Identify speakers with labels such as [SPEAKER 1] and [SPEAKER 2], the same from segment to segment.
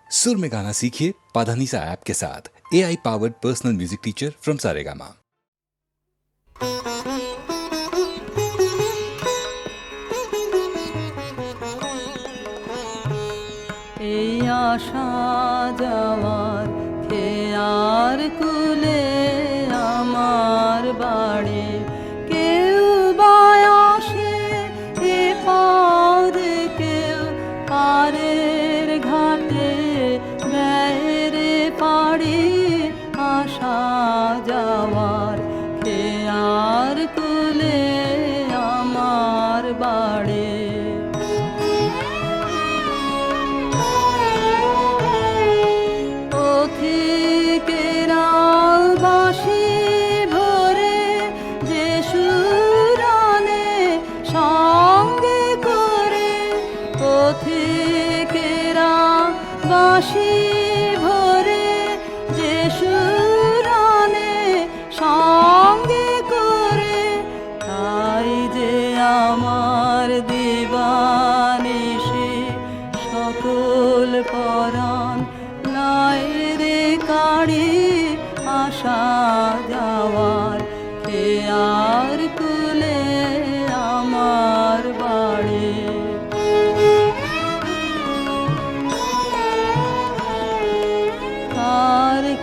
[SPEAKER 1] सुर में गाना सीखिए पाधानीसा ऐप के साथ। AI powered personal music teacher from Saregama.
[SPEAKER 2] এই আশা যাওয়ার খেয়ার কুলে আমার বাড়ি কেউ বায়াসে এ পদে কেউ পারের ঘাটে ব্যয়ের পাড়ি আশা যাওয়ার খেয়ার কুলে আমার বাড়ি বাঁশি ভরে যে সুরানে সঙ্গে করে তাই যে আমার দিবানিশি সকল পরাণ নাই রে কাড়ি আশা যাওয়ার খেয়ার কুলে আমার বাড়ি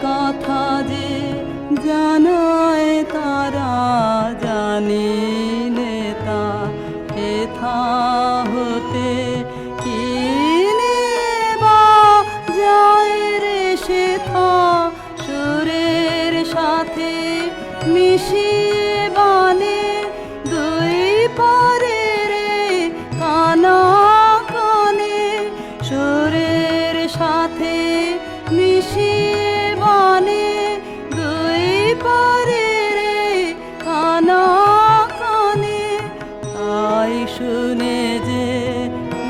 [SPEAKER 2] কথা যে জানায় তারা জানি নেতা হেথা হতে কিনে বা যায় রে সেথা সুরের সাথে মিশিয়ে বানে দুই পারে রে কানা কানে সুরের সাথে মিশিয়ে শুনে যে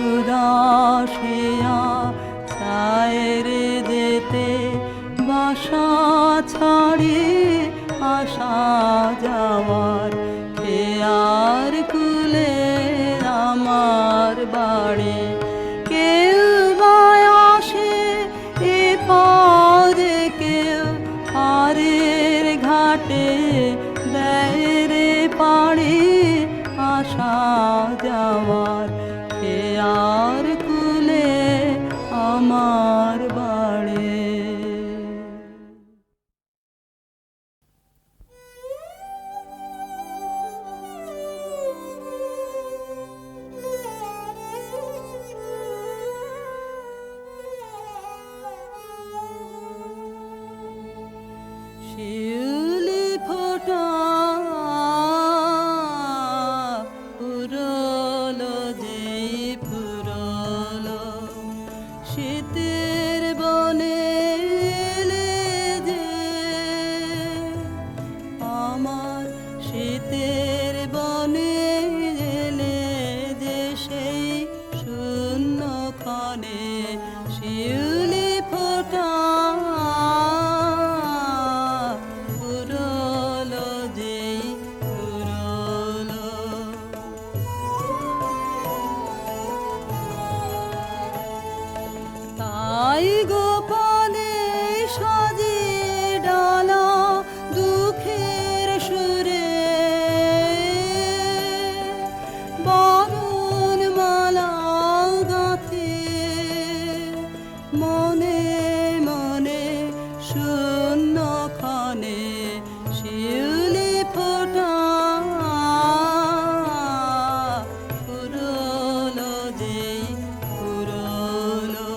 [SPEAKER 2] উদাসিয়া ছায়ের যেতে বাসা ছাড়ি আশা যাওয়ার খেয়ার কুলে আমার বাড়ি কেউ বায়াসে এ পদে কেউ পারের ঘাটে দেয় পাড়ি আশা যাওয়ার খেয়ার কুলে আমার বাড়ি শিউলি ফোটা শীতের বনে এলে যে আমার শীতের বনে এলে যে সেই শূন্য ক্ষণে শিউলি ফোটা পুরলো যেই পুরলো তাই গোপনে সাজিয়ে ডালা দুঃখের সুরে বরণ মালা গাঁথে মনে মনে শূন্য ক্ষণে শিউলি ফোটা পুরলো যেই পুরলো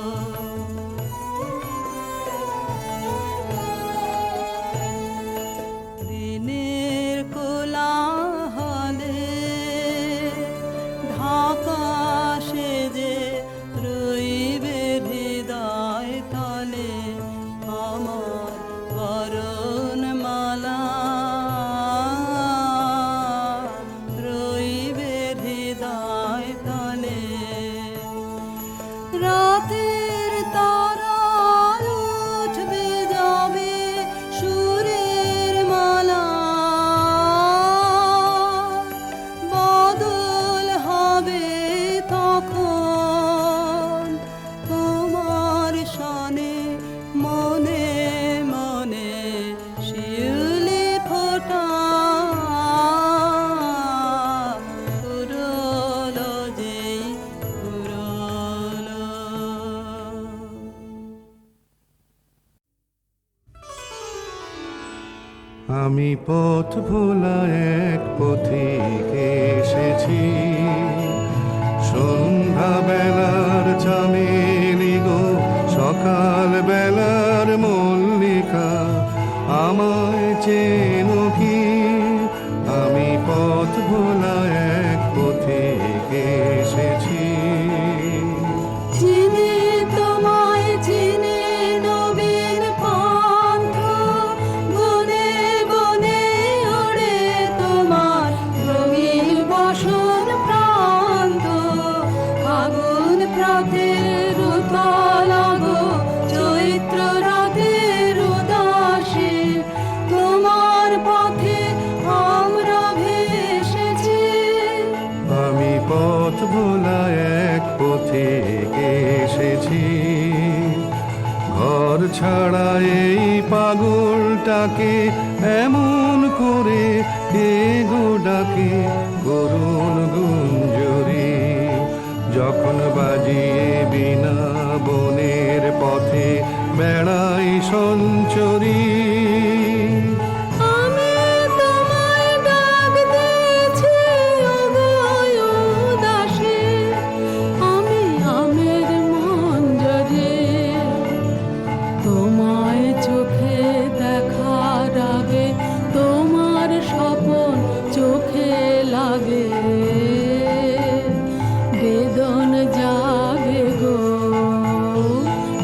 [SPEAKER 3] আমি পথ ভোলা এক পথিক এসেছি, সন্ধ্যা বেলার চামেলি গো, সকাল বেলার মল্লিকা, আমায় চেনো কি? আমি পথ ভোলা এক পথিক এসেছি।
[SPEAKER 2] চিনি তোমায় চিনি নবীন পন্থ, বনে বনে ওড়ে তোমার রঙিন বসন প্রান্ত। ফাগুন প্রাতের উতল গো, চৈত্র রাতের উদাসী, তোমার পথে আমরা ভেসেছি।
[SPEAKER 3] আমি পথ ভোলা এক পথিক এসেছি, ঘর ছাড়া এই পাগলটাকে এমন করে কে গো ডাকে করুণ গুঞ্জরি, যখন বাজিয়ে বিনা বনের পথে বেড়াই সঞ্চরী।
[SPEAKER 2] আমি তোমায় ডাক দিয়েছি ওগো উদাসী, আমি আমের মঞ্জরি। তোমায় চোখে দেখার আগে তোমার স্বপন চোখে লাগে, বেদন জাগে গো,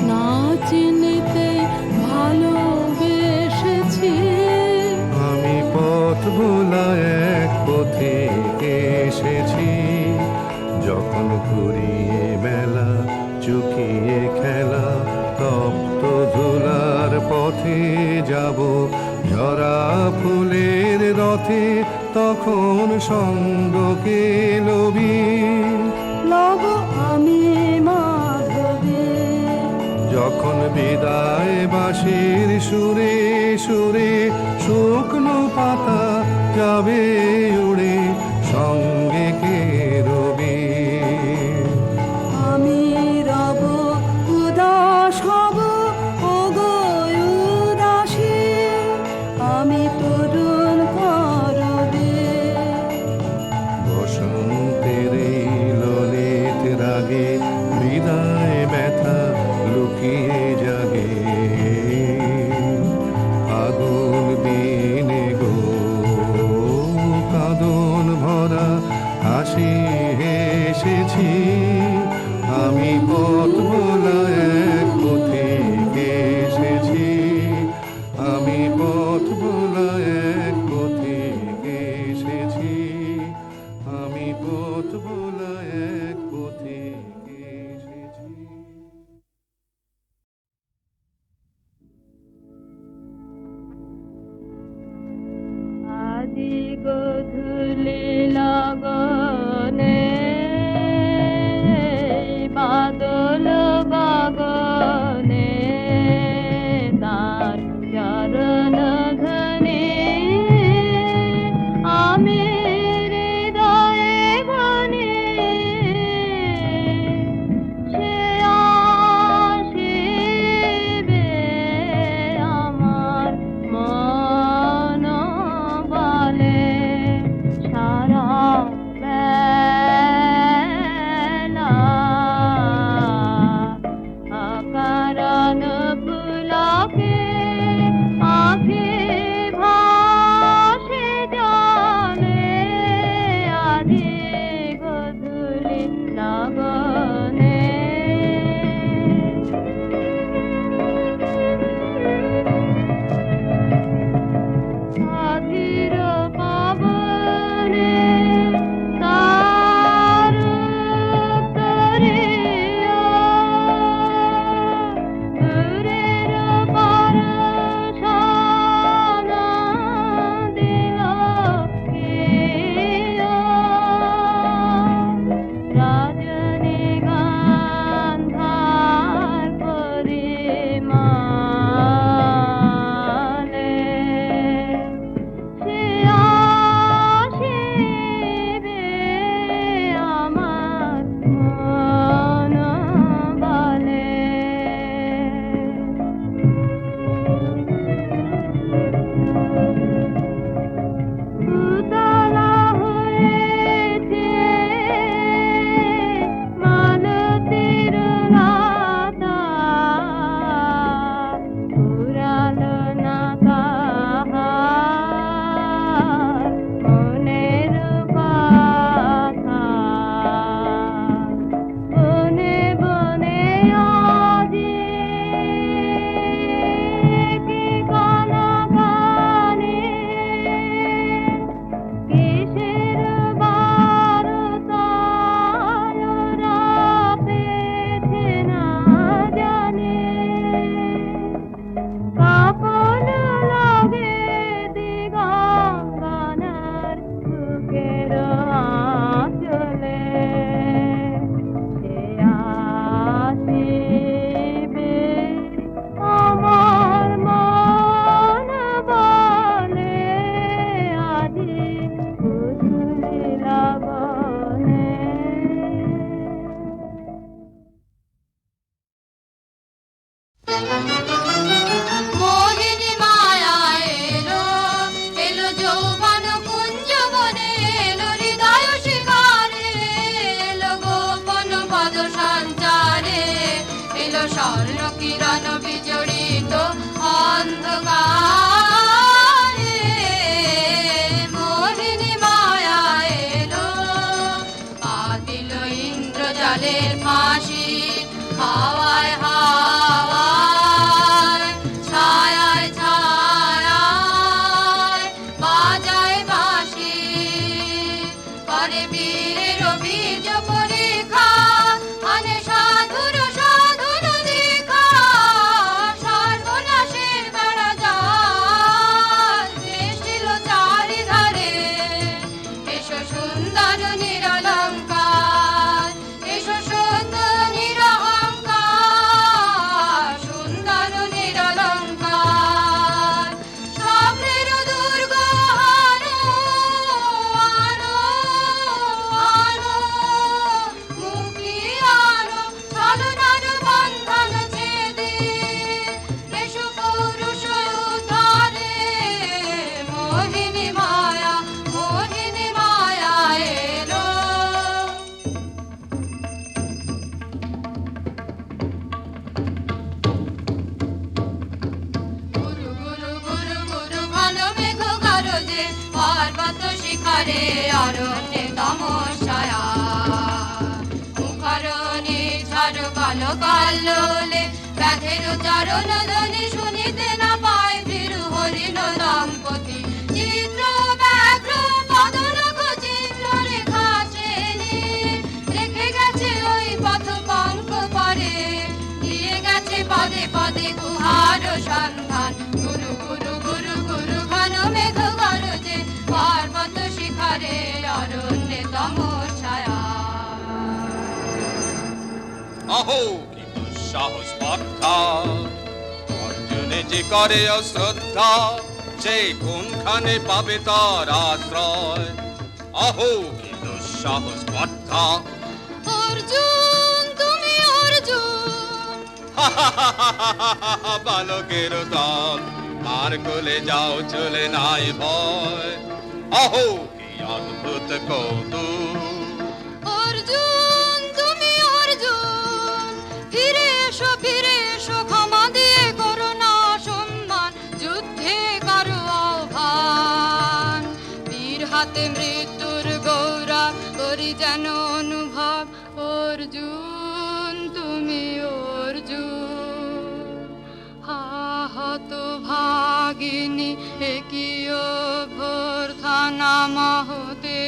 [SPEAKER 2] না চিনিতে ভালোবেসেছি।
[SPEAKER 3] আমি পথ ভোলা এক পথিক এসেছি, যখন ঘুরিয়ে বেলা চুকিয়ে খেলা, তপ্ত ধুলার পথে যাব ঝরা ফুলের রথে, তখন সঙ্গ কে লবি?
[SPEAKER 2] লব আমি মাধবী।
[SPEAKER 3] যখন বিদায় বাঁশির সুরে সুরে শুকনো পাতা যাবে উড়ে, সঙ্গে কে রবি?
[SPEAKER 2] আমি রব উদাস হব ওগো উদাসী, আমি তরুণ করবে।
[SPEAKER 3] বসন্তের এই ললিত রাগে বিদায় ব্যথা লুকিয়ে জাগে, আগুন দিনে গো, কাঁদন ভরা হাসি হেসেছি। আমি পথ ভোলা এক পথিক
[SPEAKER 4] মোহিনী মায়া এলো, এলো যৌবন কুঞ্জ বনে, এলো হৃদয় শিকারে, এলো গোপন পদ সঞ্চারে, এলো স্বর্ণ কিরণ বিজড়িত অন্ধকারে। মোহিনী মায়া এলো, পা দিল ইন্দ্রজালের ফাঁসি, হাওয়ায় হাওয়ায়, ছায়ায় ছায়ায়, বাজায় বাঁশি, করে বীরের বীর্য পরীক্ষা, আনে সাধুর সাধুর দীক্ষা, সর্বনাশের বেড়া জাল বেষ্টিল চারিধারে। এসো সুন্দর নিরলঙ্কার, এসো সুন্দর নিরহংকার, সুন্দর নিরলঙ্কার, স্বপ্নের দুর্গ আনো, আনো, আনো, মুক্তি আনো, ছলনার বন্ধন ছেদে, এসো পৌরুষ উদ্ধারে। মোহিনী মায়া, মোহিনী মায়া এলো। গুরু গুরু গুরু গুরু ঘন মেঘ গরজে, পর্বত শিখরে অরণ্যে তমসায়া, মুখরণে ঝড় কালো কাল্লোলে, ব্যাঘের চরণ ধ্বনি শুনিতে না পায় ভীরু হরিণ দম্পতি। চিত্র ব্যাঘ্র পদনখ চিহ্ন রেখা শ্রেণী, রেখে গেছে ওই পথ পঙ্ক পরে, দিয়ে গেছে পদে পদে গুহার সন্ধান। গুরু গুরু গুরু গুরু ঘন মেঘ গরজে, পর্বত শিখরে অরণ্যে তমসায়া।
[SPEAKER 5] অহো কি দুঃসাহস স্পর্ধা, অর্জুনে যে করে অশ্রদ্ধা, সে কোনখানে পাবে তার আশ্রয়। অহো কি দুঃসাহস স্পর্ধা।
[SPEAKER 4] অর্জুন তুমি অর্জুন,
[SPEAKER 5] বালকের দল, মার কোলে যাও চলে নাই ভয়। অহো কি অদ্ভুত কৌতুক।
[SPEAKER 4] অর্জুন তুমি অর্জুন, ফিরে এসো ক্ষমা দিয়ে করো না সম্মান, যুদ্ধে করো আহ্বান, বীর হাতে মৃত্যুর গৌরব করি যেন অনুভব। অর্জুন তুমি অর্জুন, হাহত ভাগিনী একিও ভর্থানা মহতে,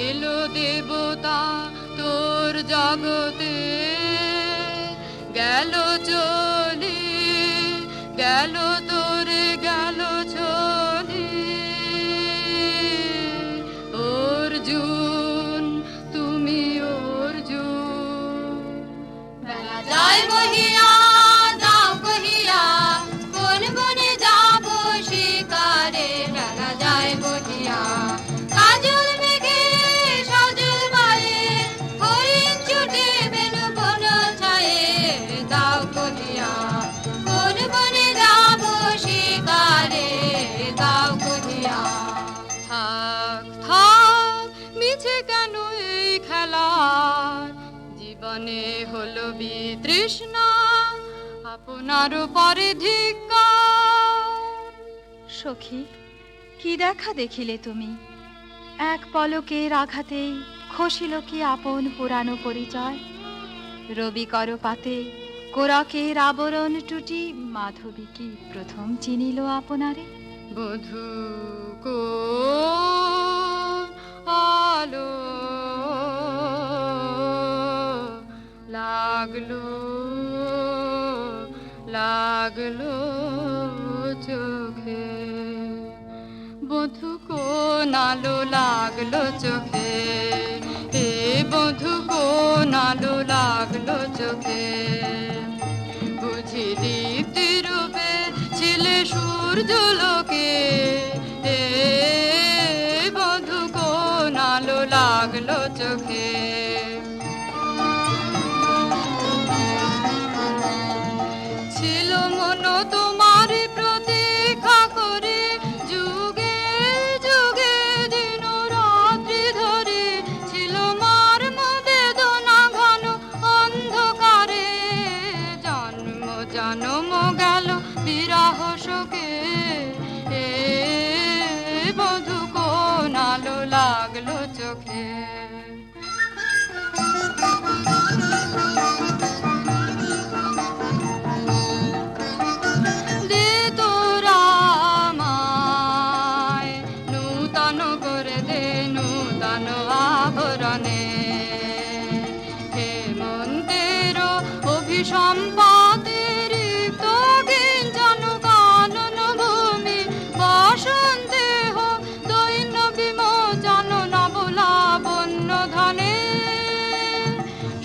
[SPEAKER 4] এলো দেবতা তোর জগতে, গেল চলি, গেল তোরে গেল চলি। অর্জুন তুমি অর্জুন। বেলা যায় বহিয়া, দাও কহিয়া, কোন বনে যাব শিকারে। বেলা যায় বহিয়া, কাজল মেঘে সজল বায়ে, হরিণ ছুটে বেনু বন ছায়ে। দাও কহিয়া, কোন বনে যাব শিকারে। দাও কহিয়া। থাক থাক মিছে কেন এই খেলা, জীবনে হলো বিতৃষ্ণা, আপনার পরে ধিক্কার।
[SPEAKER 6] সখী, কি দেখা দেখিলে তুমি? এক পলকের আঘাতেই খসিল কি আপন পুরানো পরিচয়। রবি করপাতে কোরকের আবরণ টুটি, মাধবী কি প্রথম চিনিল আপনারে?
[SPEAKER 4] বধূ আলো লাগলো, লাগলো চোখে। বধূ কোন আলো লাগলো চোখে, এ বধূ কোন আলো লাগলো চোখে। বুঝি দীপ্তি রূপে ছিলে সূর্যলোকে, এ বধূ কোন আলো লাগলো চোখে। বিরহ শোকে এ বধূ কোন আলো লাগলো চোখে। দে তোরা আমায় নূতন করে দে নূতন আভরণে, হেমন্তের অভিসম্পাতের রিক্ত গিঞ্জন কানন ভূমি বসন্তে হোক দৈন্য বিমোচন নবলাবণ্য ধনে,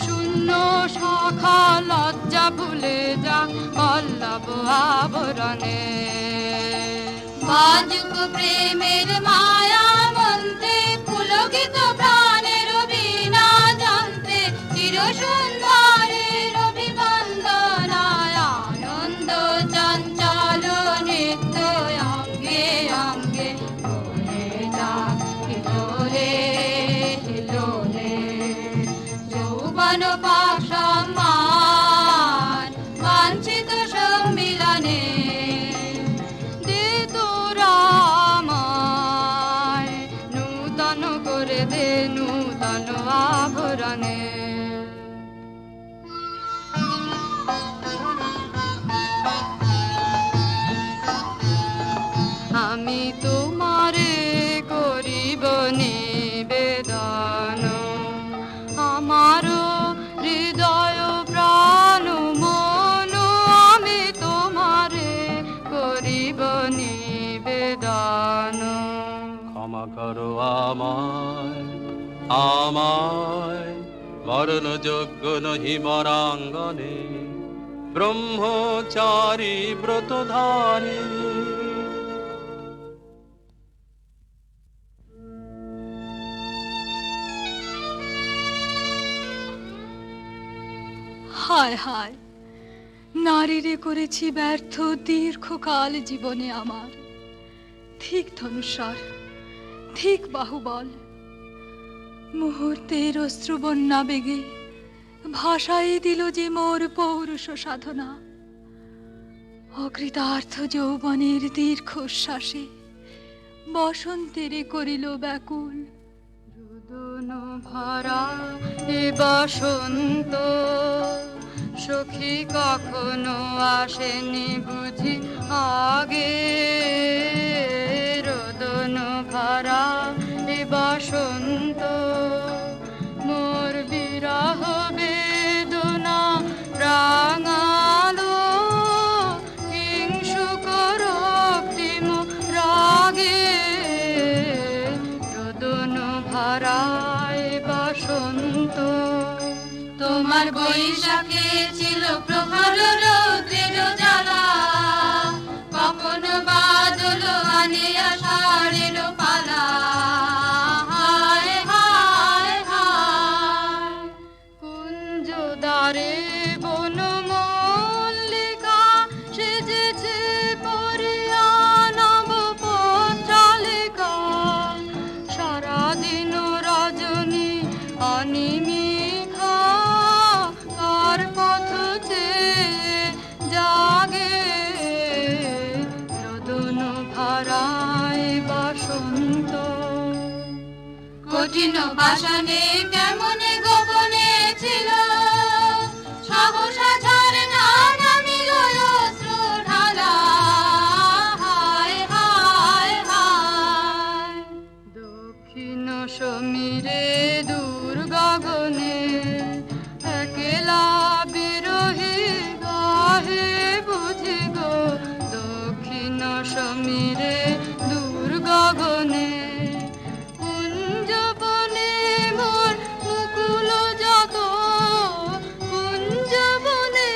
[SPEAKER 4] শূন্য শাখা লজ্জা ভুলে যা পল্লব আবরণে। বাজুক প্রেমের মায়া মন্তে পুলকিত প্রাণের বীণা জানতে চির সুন্দরের অভিবন্দনায় আনন্দ চঞ্চল নিত্য অঙ্গে অঙ্গে বলে যাক হিলোলে হিলোলে। যৌবন পাশমান বাঞ্ছিত সম্মিলনে, দে তোরা আমায় নূতন করে দে নূতন আভরণে। আমি তোমারে করিব নিবেদন, আমার হৃদয় প্রাণ মন আমি তোমারে করিব নিবেদন।
[SPEAKER 5] ক্ষমা করো আমায় আমায় বরণযোগ্য নহি বরাঙ্গনে, ব্রহ্মচারী ব্রতধারী।
[SPEAKER 6] হায় হায়, নারীরে করেছি ব্যর্থ দীর্ঘকাল জীবনে আমার। ঠিক ধনুস্বর, ঠিক বাহুবল, মুহূর্তের অশ্রুবন্যা বেগে ভাষায় দিল যে মোর পৌরুষ সাধনা। অকৃতার্থ যৌবনের দীর্ঘশ্বাসে বসন্তেরে করিল ব্যাকুল।
[SPEAKER 4] রুদন ভরা এ বসন্ত সখী কখনো আসেনি বুঝি আগে, রোদন ভরা এ বসন্ত মোর বিরহ বেদনা রাঙালো হিংসুক রক্তিম রাগে, রোদন ভরা এ বসন্ত। তোমার বৈশাখে ছিল প্রখর রৌদ্রের জ্বালা, কখনো বাদল আনে আষাঢ়ের পালা। হায় হায় হায়, কুঞ্জ দ্বারে বন মল্লিকা সেজেছে পরিয়া নব পত্রালিকা। সারাদিন রজনী অনিমিখা কার পথ চেয়ে জাগে, রোদন ভরায় বসন্ত। কঠিন পাষাণে কেমনে গোপনে ছিল সহসা ঝরে না নামিল অশ্রু ঢালা। হায় হায় হায়, দক্ষিণ সমীরে দূর গগনে একলা বিরহী গাহে বুঝি গো। দক্ষিণ সমীরে দূর গগনে কুঞ্জবনে মোর মুকুল যত, কুঞ্জবনে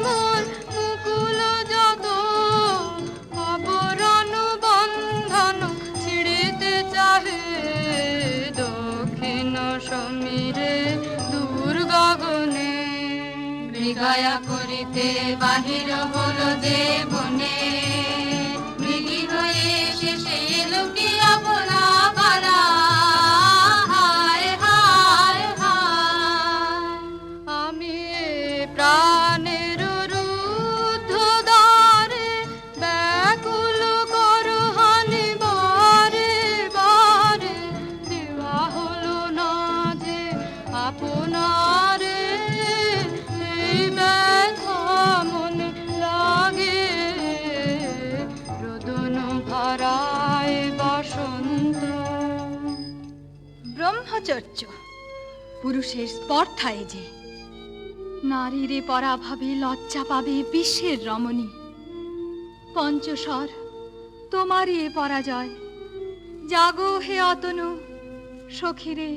[SPEAKER 4] মোর মুকুল যত আবরণ বন্ধন ছিড়িতে চাহে। দক্ষিণ সমীরে দূর গগনে মৃগয়া করিতে বাহির হলো যে বনে, মৃগী হয়ে শেষে লুকিয়া ভোলা পালা। হায় হায় হায়, আমি প্রাণের রুদ্ধ দ্বারে
[SPEAKER 6] আশ্চর্য, পুরুষের স্পর্ধা এ যে। নারীরে পরাভাবে লজ্জা পাবে বিশ্বের রমণী। পঞ্চস্বর, তোমারই এ পরাজয়। জাগো হে অতনু, সখীরে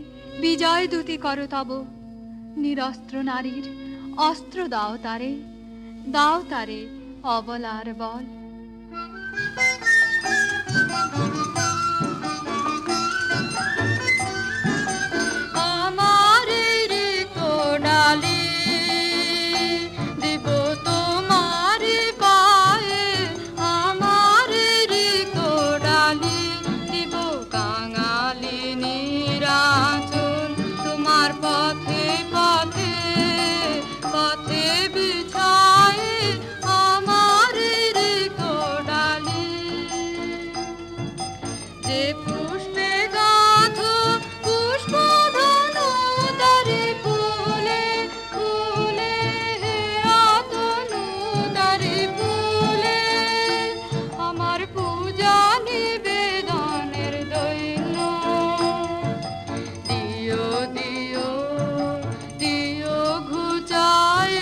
[SPEAKER 6] বিজয় দূতি করো তব। নিরস্ত্র নারীর অস্ত্র দাও তারে অবলার বল।
[SPEAKER 4] আমার রে কোডালি দিব তোমার পায়ে, আমার রে কোডালি দিব কাঙালি নিরাচল। তোমার পথে পথে পথে বিছায়ে আমার রে কোডালি। যে পুষ্পে গাঁথো পুষ্পধনু তারে ফুলে ফুলে, হে অতনু তারে ফুলে। আমার পূজা নিবেদনের দৈন্য দিও দিও দিও ঘুচায়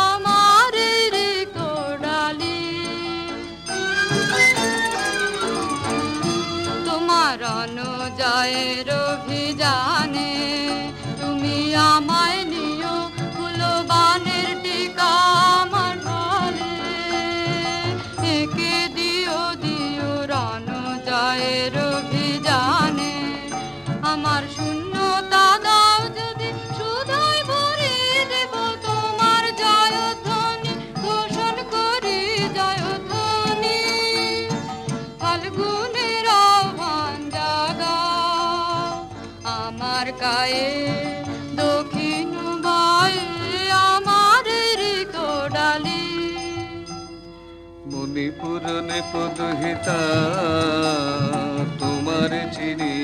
[SPEAKER 4] আমার রে কোডালি। তোমার অনুজয়ের অভিযানে তুমি আমায় নিও ফুলবানের টিকা আমার ঢলে। একে দিও দিও রণজয়ের অভিযানে, আমার শূন্যতা দাও যদি শুধুই ভরিয়ে দেব তোমার জয়ধ্বনি ঘোষণ করি জয়ধ্বনি। ফাল্গুনের আহ্বান জাগাও আমার গায়ে, দক্ষিণ বায়ে আমার রে কোডালি।
[SPEAKER 3] মণিপুর নেপদহিতা তোমার চিনি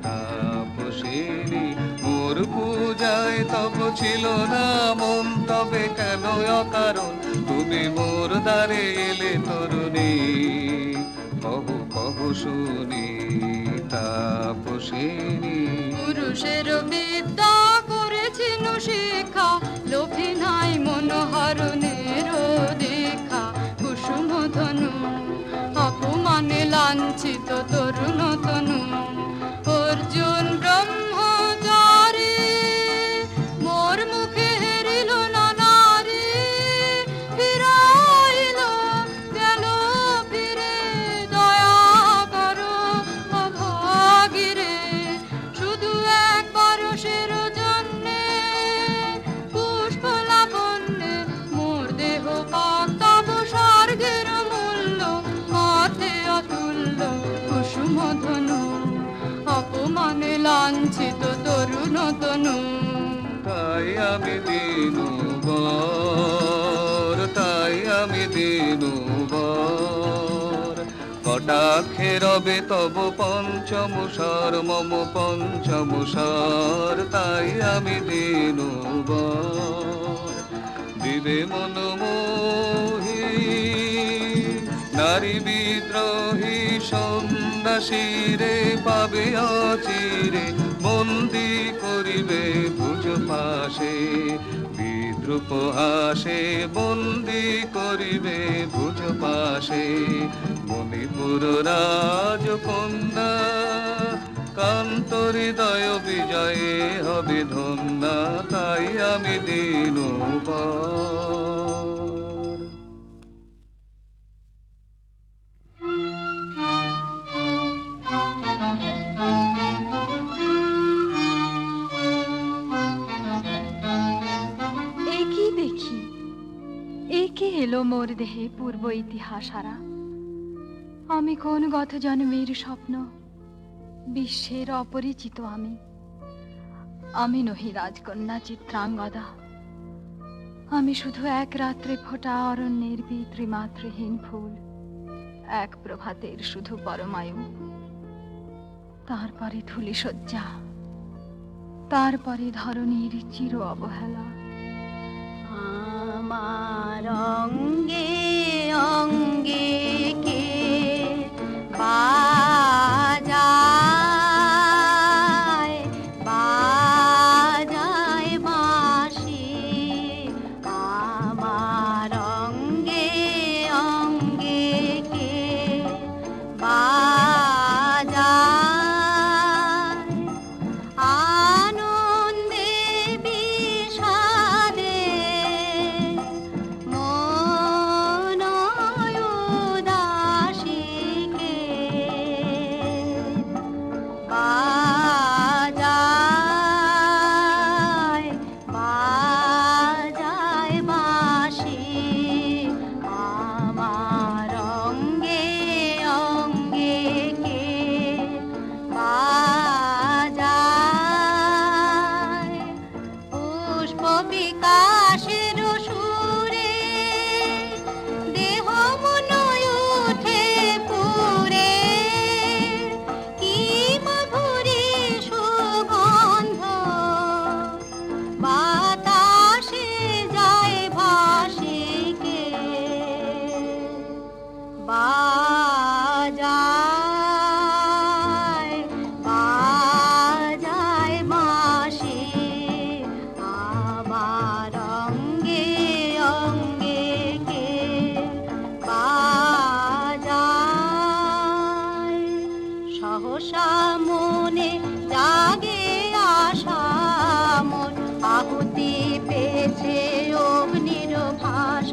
[SPEAKER 3] তাপসিনী। মোর পূজায় তব ছিল না মন, তবে কেন অকারণ তুমি মোর দ্বারে এলে তরুণী। কহু কহু শুনি তাপসিনী।
[SPEAKER 4] পুরুষের বিদ্যা করেছিল শিক্ষা, লোভে নাই মনোহরণের দীক্ষা। কুসুম ধনু অপমানে লাঞ্ছিত তরুণ তনু। অর্জুন ব্রহ্মচারী মোর মুখে হেরিল না নারী। ফিরাইল গেল ফিরে দয়া করো অভাগীরে। শুধু একবার সের জন্যে পুষ্প লাবণ্যে মোর দেহ পাক তব স্বর্গের মূল্য অর্থে অতুল্য। কুসুম ধনু অপমানে লাঞ্ছিত তরুণ তনু।
[SPEAKER 3] তাই আমি দিনু বর, তাই আমি দিনু বর। কটাক্ষে রবে তব পঞ্চম স্বর মম পঞ্চম স্বর। তাই আমি দিনু বর। দিবে মনমোহী নারী বিদ্রোহী সন্ন্যাসীরে পাবে অচিরে। বন্দি করিবে ভুজ পাশে বিদ্রুপ হাসে। বন্দি করিবে ভুজ পাশে। মণিপুর রাজকন্যা কান্ত হৃদয় বিজয়ে হবে ধন্যা। তাই আমি দিনু বর।
[SPEAKER 6] একই দেখি, একে এলো মোর দেহে পূর্ব ইতিহাস হারা। আমি কোন গত জন্মের স্বপ্ন, বিশ্বের অপরিচিত আমি। আমি নহি রাজকন্যা চিত্রাঙ্গদা, আমি শুধু এক রাত্রে ফোটা অরণ্যের পিতৃমাতৃহীন ফুল। এক প্রভাতের শুধু পরমায়ু, তারপরে ধূলিসজ্জা, তারপরে ধরণীর চির অবহেলা।
[SPEAKER 2] আমার অঙ্গে অঙ্গে কে বাজায়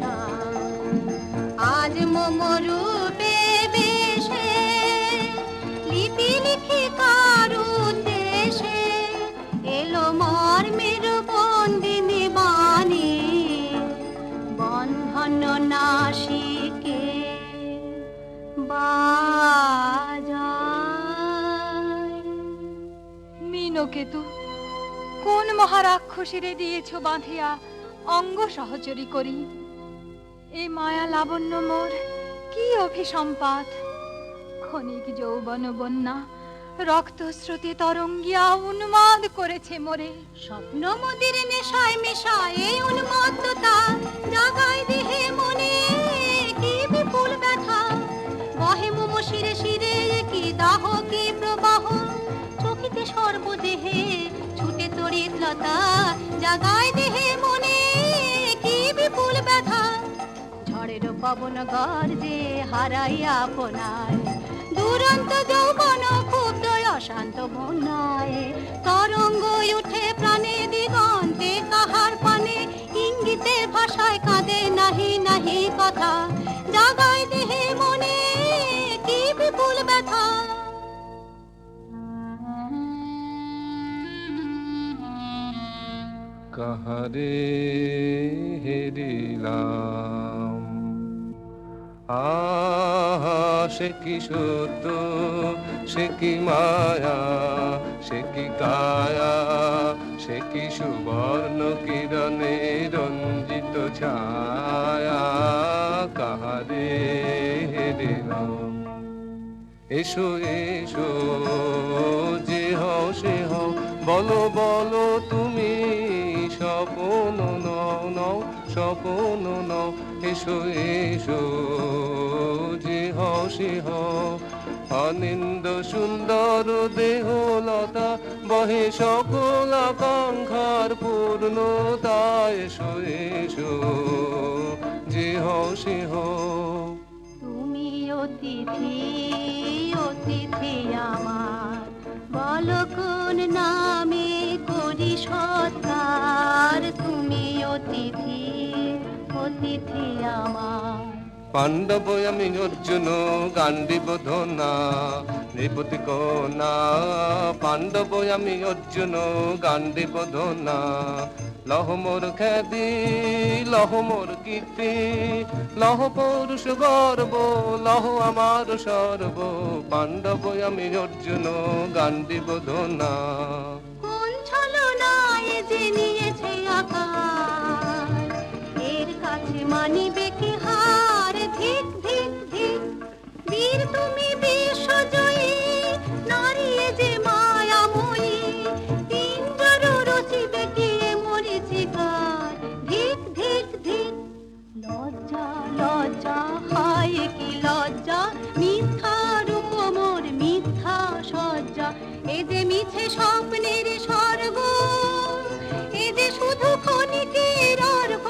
[SPEAKER 2] ভাষায়। আজ মমরূপে বেশে লিপি লিখি কার উদ্দেশে এলো মর্মের বন্দিনী বাণী বন্ধন নাশিকে বাজায়।
[SPEAKER 6] মিনকেতু, কোন মহারাক্ষসীরে দিয়েছ বাঁধিয়া অঙ্গ সহচরী করি? এ মায়া লাবণ্য মোর কি অভিসম্পাত! ক্ষণিক যৌবন বন্যা রক্তস্রোতে তরঙ্গিয়া উন্মাদ করেছে মোরে।
[SPEAKER 2] স্বপ্ন মোদের নেশায় মেশায় এই উন্মত্ততা জাগায় দেহে মনে কি বিপুল ব্যথা বহে মম শিরে শিরে কি দাহ কি প্রবাহ চকিতে সর্বদেহে ছুটে তড়িৎ লতা জাগায় দেহে মনে কি বিপুল ব্যথা ঝড়ের পবন গর্জে হারাইয়া আপনায় দুরন্ত যৌবন ক্ষুব্ধ অশান্ত বন্যায় তরঙ্গ উঠে প্রাণে দিগন্তে কাহার পানে ইঙ্গিতের ভাষায় কাঁদে নাহি নাহি কথা জাগায় দেহে মনে কি বিপুল ব্যথা।
[SPEAKER 3] কাহারে হেরিলাম আহা সে কি সত্য সে কি মায়া সে কি কায়া সে কি সুবর্ণ কিরণে রঞ্জিত ছায়া কাহারে হেরিলাম। এসো এসো যে হও সে হও বলো বলো তুমি স্বপন নও নও স্বপন নও এসো এসো যে হও সে হও অনিন্দ সুন্দর দেহলতা বহে সকল আকাঙ্ক্ষার পূর্ণতা এসো এসো যে হও সে হও।
[SPEAKER 2] তুমি অতিথি অতিথি আমার বলো কোন নামে করি সৎকার তুমি অতিথি অতিথি আমার।
[SPEAKER 3] পাণ্ডব আমি অর্জুন গান্ডীব ধনা নৃপতি কন্যা পাণ্ডব আমি অর্জুন গান্ডীব ধনা লহ মোর খ্যাতি লহ মোর কীর্তি লহ পৌরুষ গর্ব লহ আমার সর্ব পাণ্ডব আমি অর্জুন গান্ডীব ধনা।
[SPEAKER 2] কোন ছলনায় যে নিয়েছে আকার এর কাছে মানিবে কি হার ধিক ধিক ধিক বীর তুমি বিশ্বজয়ী নারী যে মায়াময়ী পিঞ্জর রচিবে কি মরিচিকার ধিক ধিক ধিক লজ্জা লজ্জা হায় কি লজ্জা মিথ্যা রূপ মোর মিথ্যা সজ্জা এ যে মিছে স্বপ্নের স্বর্গ এ যে শুধু ক্ষণিকের অর্ঘ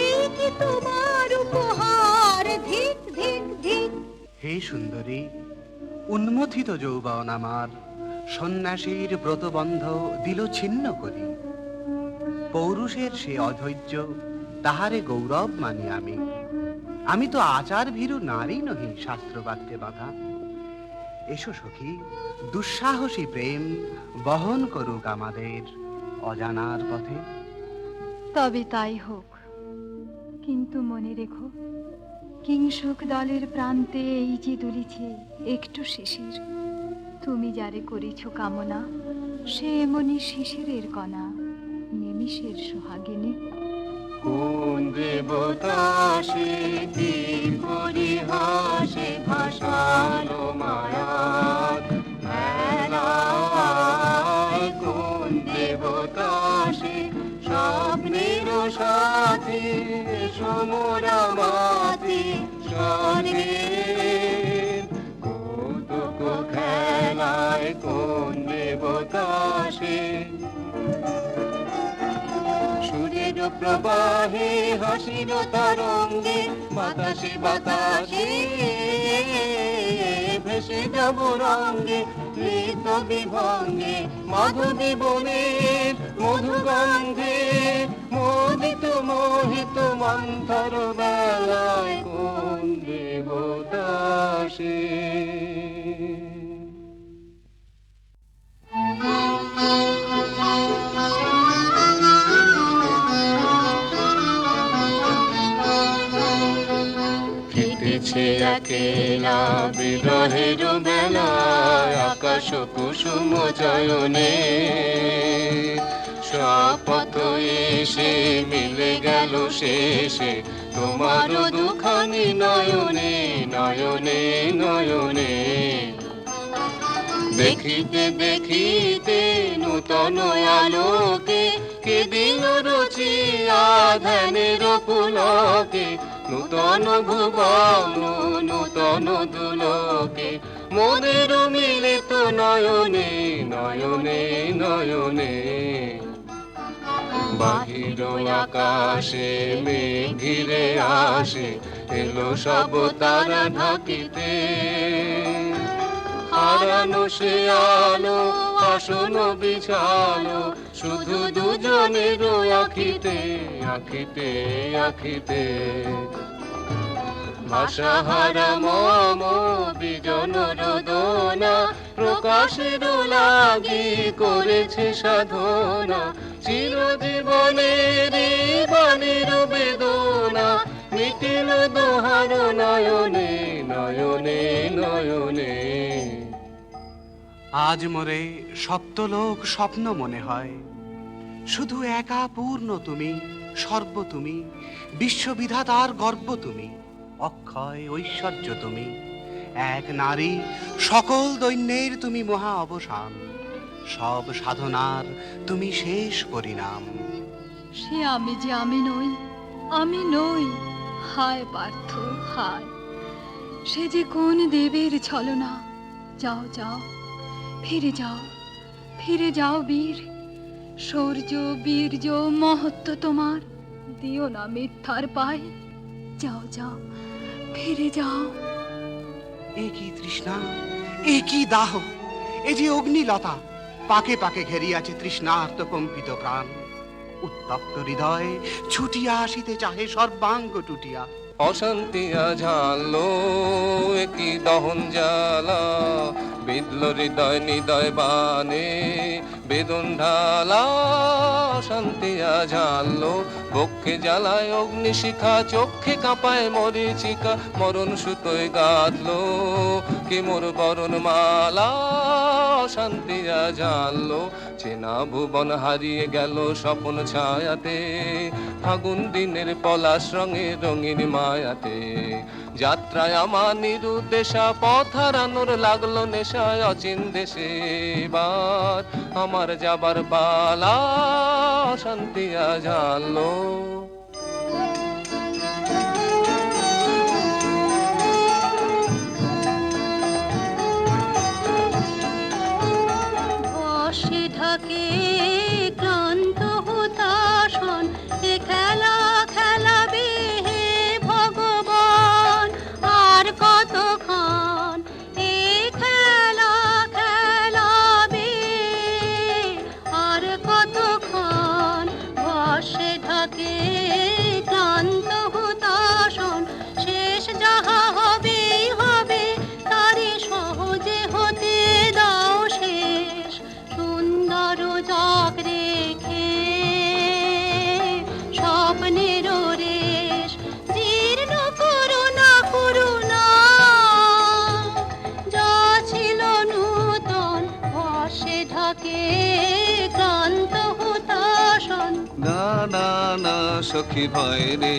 [SPEAKER 2] এই কি তোমার উপহার ধিক ধিক ধিক।
[SPEAKER 7] হে সুন্দরী, উন্মথিত যৌবন আমার সন্ন্যাসীর ব্রতবন্ধ দিল ছিন্ন করি। পৌরুষের সে অধৈর্য তাহারে গৌরব মানি আমি। আমি তো আচার ভীরু নারী নহি শাস্ত্রবাক্যে বাঁধা। এসো সখী, দুঃসাহসী প্রেম বহন করুক আমাদের অজানার পথে।
[SPEAKER 6] তবে তাই হোক, কিন্তু মনে রেখো কিংসুক দলের প্রান্তে এই যে দুলিছে একটু শিশির তুমি যারে করিছ কামনা সে এমনি শিশিরের কণা নিমিষের সোহাগিনী।
[SPEAKER 3] কোন দেবতা সে তীর পরিহাসে ভাসালো মায়ার মেলায় কোন দেবতা সে স্বপ্নের সাথী সমরা মাতি স্বর্গে কৌতুক খেলায় কোন দেবতা সে সুরের প্রবাহে হাসির তরঙ্গে বাতাসে বাতাসে ভেসে যাব রঙ্গে নৃত্য বিভঙ্গে মাধবী বনের মধুগন্ধে মোদিত মোহিত মন্থর বেলায় কোন দেবতা সে? কেটেছে একেলা বিরহের বেলায় আকাশ কুসুম চয়নে শপথ এসে মিলে গেল শেষে তোমার দুখানি নয়নে নয়নে নয়নে। দেখিতে দেখিতে নূতন আলোকে কে দিল রচিয়া ধ্যানের পুলকে নূতন ভুবন নূতন দুলোকে মোদের মিলিত নয়নে নয়নে নয়নে। বাহির আকাশে মেঘ ঘিরে আসে এলো সব তারা ঢাকিতে হারানো সে আলো আসন বিছালো শুধু দুজনের আখিতে আখিতে আখিতে। ভাষাহারা মম বিজন রোদনা প্রকাশের লাগি করেছে সাধনা চিরজীবনের বাণীর বেদনা মিটিল দোহার নয়নে নয়নে নয়নে।
[SPEAKER 7] আজ মোরে সপ্তলোক স্বপ্ন মনে হয়, শুধু একা পূর্ণ তুমি, সর্ব তুমি, বিশ্ববিধাতার গর্ব তুমি, অক্ষয় ঐশ্বর্য তুমি, এক নারী সকল দৈন্যের তুমি মহা অবসান, সব সাধনার তুমি শেষ পরিণাম।
[SPEAKER 6] সে আমি যে আমি নই, আমি নই, হায় পার্থ হায়। সে যে কোন দেবের ছলনা। যাও যাও, ফিরে যাও, ফিরে যাও বীর। শৌর্য বীর্য মহত্ব তোমার, দিও না মিথ্যার পায়। যাও যাও, ফিরে যাও।
[SPEAKER 7] এ কি তৃষ্ণা, এ কি দাহ, এ যে অগ্নিলতা, পাকে পাকে ঘেরিয়াছে তৃষ্ণার্ত কম্পিত প্রাণ। উত্তপ্ত হৃদয় ছুটিয়া আসিতে চাহে সর্বাঙ্গ টুটিয়া।
[SPEAKER 3] অশান্তিয়া ঝালো একই দহন জ্বালা বিদল হৃদয় নিদয় বানে বেদন ঢালা। অশান্তিয়া ঝালো বক্ষে জ্বালায় অগ্নিশিখা চক্ষে কাঁপায় মরিচিকা মরণ সুতোয় গাঁথলো কি মোর বরণ মালা। অশান্তিয়া ঝালো চেনা ভুবন হারিয়ে গেল স্বপন ছায়াতে ফাগুন দিনের পলাশ রঙে রঙিন মায়াতে। যাত্রায় আমার নিরুদ্দেশা পথ হারানোর লাগলো নেশায় অচিন দেশে এবার আমার যাবার পালা। শান্তিয়া জানলো
[SPEAKER 2] বর্ষে ঢাকে ক্লান্ত হুতাশন এ খেলা খেলাবে হে ভগবান। আর কতক্ষণ এ খেলা খেলাবে, আর কতক্ষণ। বর্ষে ঢাকে ক্লান্ত হুতাশন শেষ যাহা হবেই হবে তারে সহজে হতে দাও শেষ। সুন্দর জগ রেখে স্বপ্নের রেশ জীর্ণ করুণা করুণা যা ছিল নূতন বর্ষে ঢাকে ক্লান্ত হুতাশন।
[SPEAKER 3] না না না সখী ভয় রে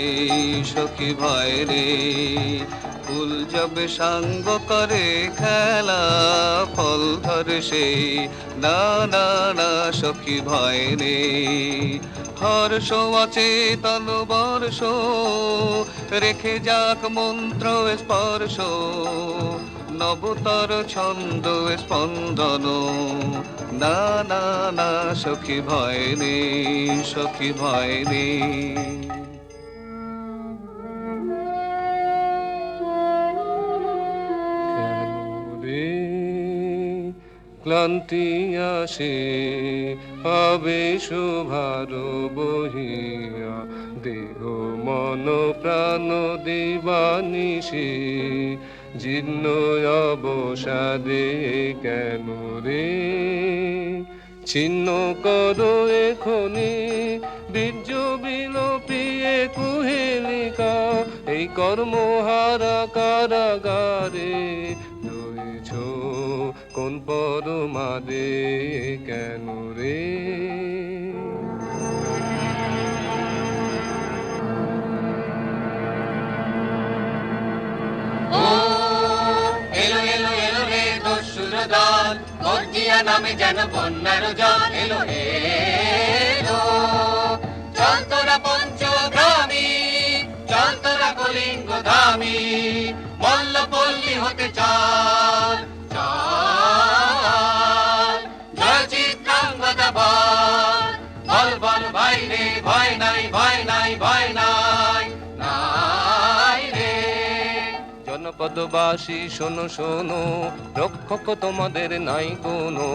[SPEAKER 3] সখী ভয় রে ফুল যবে সাঙ্গ করে খেলা ফল ধরে সেই। না না না সখী ভয় রে হর্ষ অচেতন বর্ষ রেখে যাক মন্ত্র স্পর্শ। নবতর ছন্দ স্পন্দন, না না না সখী ভয় নেই, সখী ভয় নেই। ক্লান্তি আসে আবেশ ভার বহিয়া, দেহ মন প্রাণ দিবানিশি, জীর্ণ অবসাদে কেন রে? ছিন্ন করো এখনি বীর্য বিলোপিয়ে কুহেলিকা, এই কর্মহারা কারাগারে রয়েছ কোন পরমাদে কেন রে?
[SPEAKER 8] এলো এলো এলো রে দস্যুর দল, গর্জিয়া নামে যেন বন্যার জল। এলো এলো, চল তোরা পঞ্চগ্রামী, চল তোরা কলিঙ্গ ধামী, মল্লপল্লী হতে চল চল। জয় চিত্রাঙ্গদা বল, বল বল ভাই রে, ভয় নাই ভয় নাই ভয় নাই নাই রে।
[SPEAKER 3] জনপদবাসী শোনো শোনো, রক্ষক তোমাদের নাই কোনো।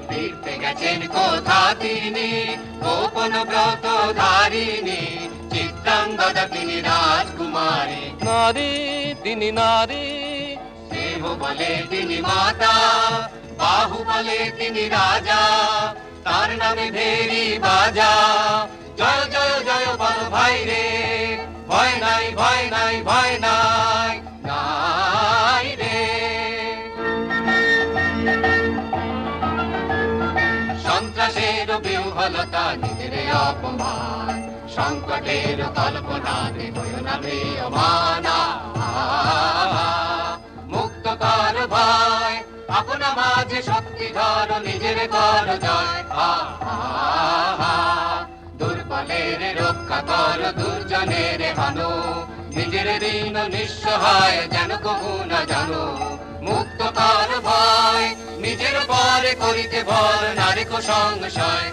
[SPEAKER 8] ফিরতে গেছেন কোথা তিনি, গোপন ব্রত ধারিণী, চিত্রাঙ্গদা তিনি রাজকুমারী।
[SPEAKER 3] নারী তিনি নারী,
[SPEAKER 8] দেহ বলে তিনি মাতা, বাহু বলে তিনি রাজা, তার নামে ভেরি বাজা। জয় জয় জয় বল ভাই রে, ভয় নাই ভয় নাই ভয় নাই নাই রে। সন্ত্রাসের বিহ্বলতা নিজের অপমান, সংকটের কল্পনা হইও না প্রিয়মানা। মুক্ত কর ভয়, আপনা মাঝে শক্তি ধর, নিজের কর জয়। দুর্বলের রক্ষা কর, দুর্জনের হানো, নিজের দিন নিঃসহায় যেন কবু না জানো। মুক্ত কর ভয়, নিজের পরে করিতে ভর, নারী কো সংশয়।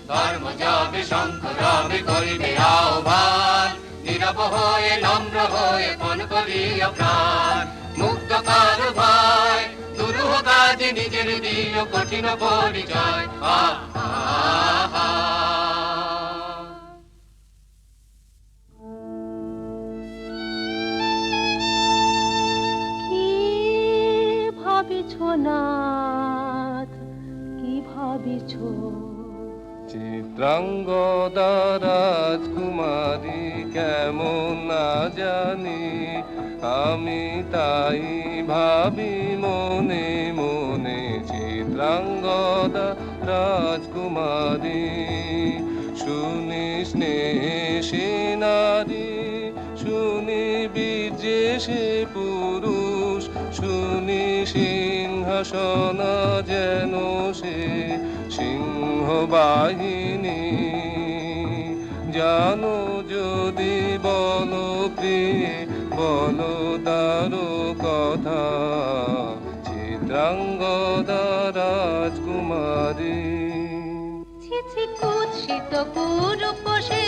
[SPEAKER 8] ধর্ম যাবে শঙ্খ রবে করিবে আহ্বান, নীরব হয়ে নম্র হয়ে পণ করিয়া প্রাণ। মুক্ত কর ভয়, দুরূহ কাজে নিজের দিও কঠিন পরিচয়।
[SPEAKER 2] কি ভাবিছ নাথ, কি ভাবিছ?
[SPEAKER 3] চিত্রাঙ্গদা রাজকুমারী কেমন না জানি, আমি তাই ভাবি মনে মনে। চিত্রাঙ্গদা রাজকুমারী, শুনি স্নেহে নারী, শুনি বীর্যে সে পুরুষ, শুনি সিংহাসন যেন সে সিংহ বাহিনী। জানো যদি বলো প্রিয়ে, বলো তার কথা, চিত্রাঙ্গদা রাজকুমারী।
[SPEAKER 2] ছি ছি কুৎসিত কুরূপ সে,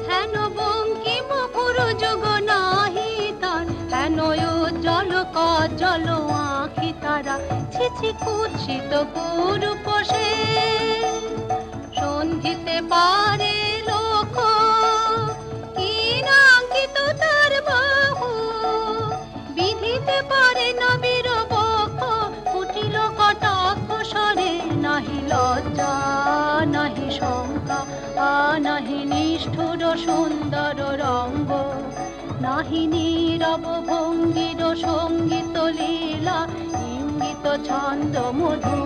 [SPEAKER 2] হেন বঙ্কিম পুরু যুগ নাহি তার, হেন উজ্জ্বল কজ্জ্বল আঁখি তারা। ছি ছি কুৎসিত কুরূপ সে, সন্ধিতে পারে লোক, কি নাঙ্কিত তার বাহু, বিধিতে পারে না বীর বক্ষ, কুটিল কটাক্ষ স্বরে। নাহি লজ্জা নাহি শঙ্কা, নাহি নিষ্ঠুর সুন্দর রঙ্গ, নাহি নীরব ভঙ্গির সঙ্গীত লীলা, ইঙ্গিত ছন্দ মধু।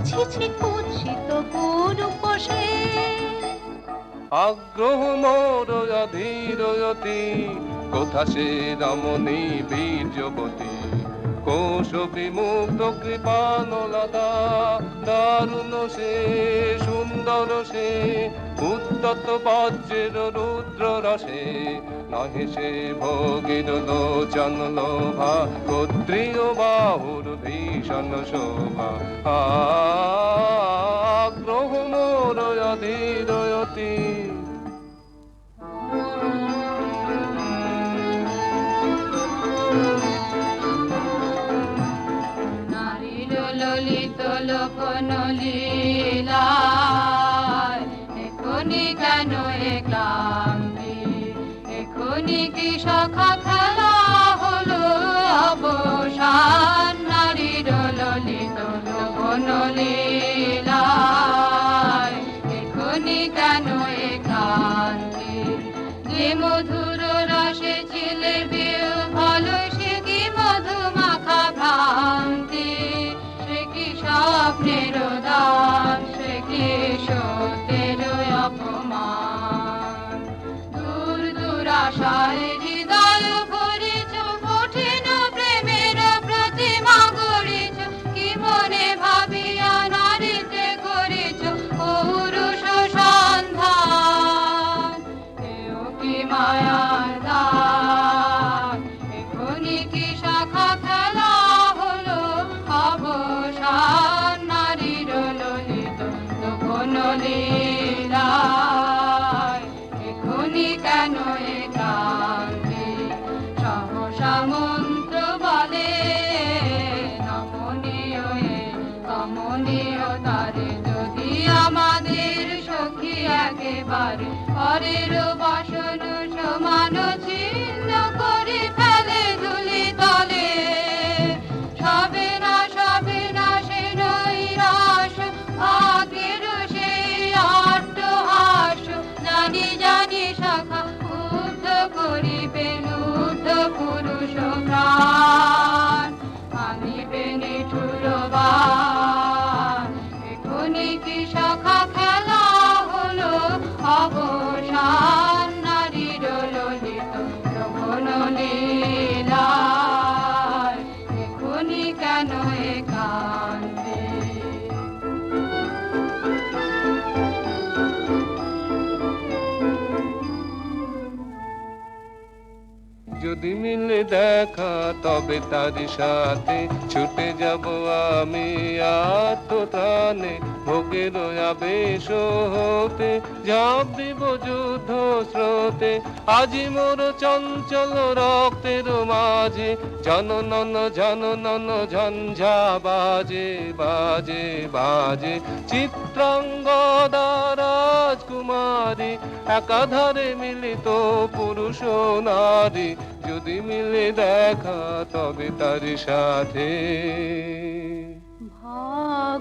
[SPEAKER 2] ছি ছি কুৎসিত কুরূপ সে।
[SPEAKER 3] আগ্রহ মোর অধীরয়তি, কোথা সে রমণী বীর্যবতী, কোশ বিমুগ্ধ কৃপানলতা, দারুণ সে সুন্দর সে, উদ্যত বজ্রের রুদ্র রসে, নহে সে ভোগের লোচন লোভা, ক্ষত্রিয় বাহুর ভীষণ শোভা। আগ্রহ মোর অধীরয়তি,
[SPEAKER 4] নারীর ললিত লোকন লীলায় এখনি কেন এ ক্লান্তি, এখনি কি সখা খেলা হলো অবসান। নারীর ললিত লোকন লীলায় এখনি কেন এ ক্লান্তি, যে মধুর রসে ছিলে বিহ্বল সে কি মধু মাখা ভ্রান্তি, সে কি স্বপ্নের দান, সে কি সত্যের অপমান। দূর দুরাশায় হৃদয় ভরেছ, কঠিন প্রেমের প্রতিমা গড়েছ, কি মনে ভাবিয়া নারীতে করেছ পৌরুষ সন্ধান। এও কি মায়ার দান, এখনি কি শাখা খেলা হলো অবসান। নারীর ললিত লোকন লীলায় এখনি কেন এ ক্লান্তি, সহসা মন্ত্র বলে নমনীয় এ কমনীয় তারে, যদি আমাদের সখী একেবারে পরের বাসন সমান ছিন্ন করে ফেলে ধুলি তলে। সবে না সে নৈরাশ, ভাগ্যের সেই অট্টহাস, জানি জানি সখা উদ্ধ করিবেন উদ্ধ পুরুষ প্রাণ, আনিবে নিঠুর বাণ। এখনি কি সখা খেলা হলো অবসান। নারীর ললিত লোকন লীলায় এখনি কেন এ কান্দে।
[SPEAKER 3] যদি মিলে দেখা তবে তার সাথে ছুটে যাব আমি আত্মত্রাণে, ভোগের আবেশ হতে ঝাঁপ দিব যুদ্ধ স্রোতে। আজি মোর চঞ্চল রক্তের মাঝে জননন জননন ঝঞ্ঝা বাজে বাজে বাজে। চিত্রাঙ্গদা রাজকুমারী, একাধারে মিলিত পুরুষ নারী, যদি মিলে দেখা তবে তার সাথে।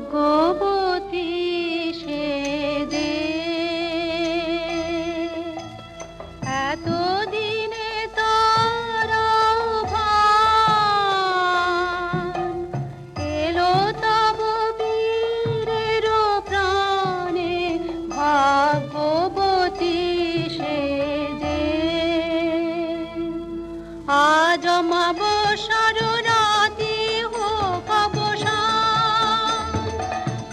[SPEAKER 2] ভাগ্যবতী সে যে এতদিনে তার আহ্বান, এলো তব বীরের প্রাণে। ভাগ্যবতী সে যে আজ অমাবস্যার রাতে হোক অবসান,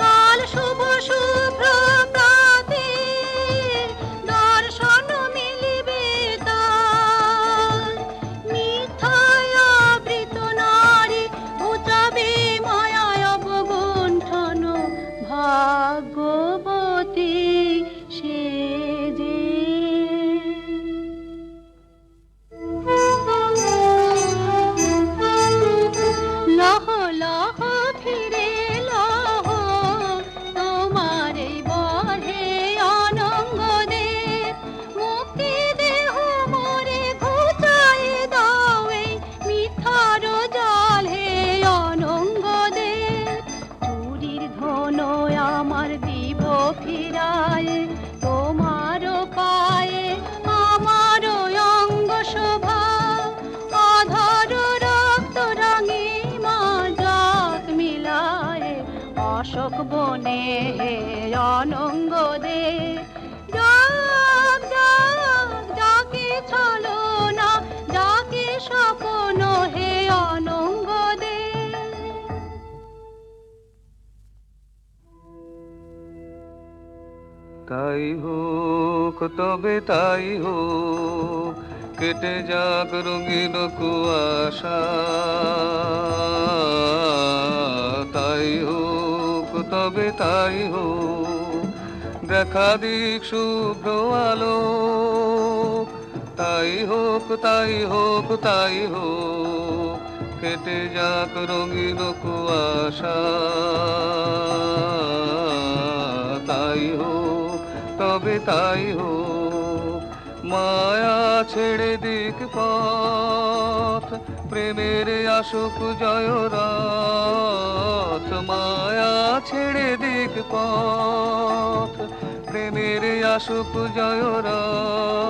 [SPEAKER 2] কাল শুভ শুভ্র প্রাতে দর্শন মিলিবে তার। মিথ্যায় আবৃত নারী ঘুচাবে মায়ায় অবগুণ্ঠন। ভাগ্যবতী সে যে
[SPEAKER 3] তাই হোক তবে তাই হোক, কেটে যাক রঙিন কুয়াশা। তাই হোক তবে তাই হোক, দেখা দিক শুভ্র আলো। তাই হোক তাই হোক তাই হোক, কেটে যাক রঙিন কুয়াশা। তাই হোক তবে তাই হোক, মায়া ছেড়ে দিক পথ, প্রেমের আসুক জয়রথ। মায়া ছেড়ে দিক পথ, প্রেমের আসুক জয়রথ।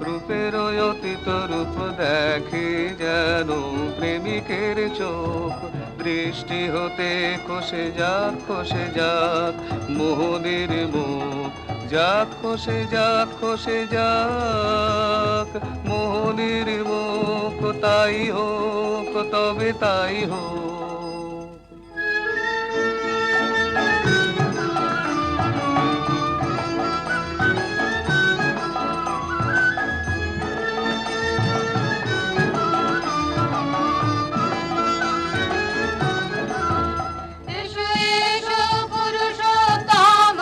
[SPEAKER 3] রূপের অতীত রূপ দেখে যেন প্রেমিকের চোখ, দৃষ্টি হতে খসে যাক মোহনের মুখ। যাক খসে যাক মোহনের মুখ। তাই হোক তবে তাই হোক।
[SPEAKER 4] এসো এসো পুরুষোত্তম,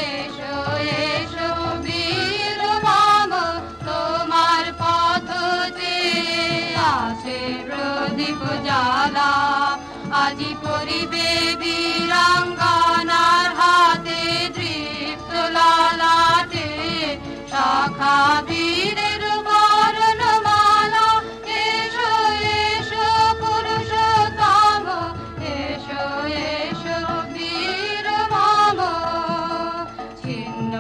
[SPEAKER 4] এসো এসো বীর মম, তোমার পথ চেয়ে আছে প্রদীপ জ্বালা। আজি পরিবে বীরাঙ্গনার হাতে দৃপ্ত ললাটে শাখা বীরের বরণমালা। এসো এসো পুরুষোত্তম, এসো এসো বীর মম, ছিন্ন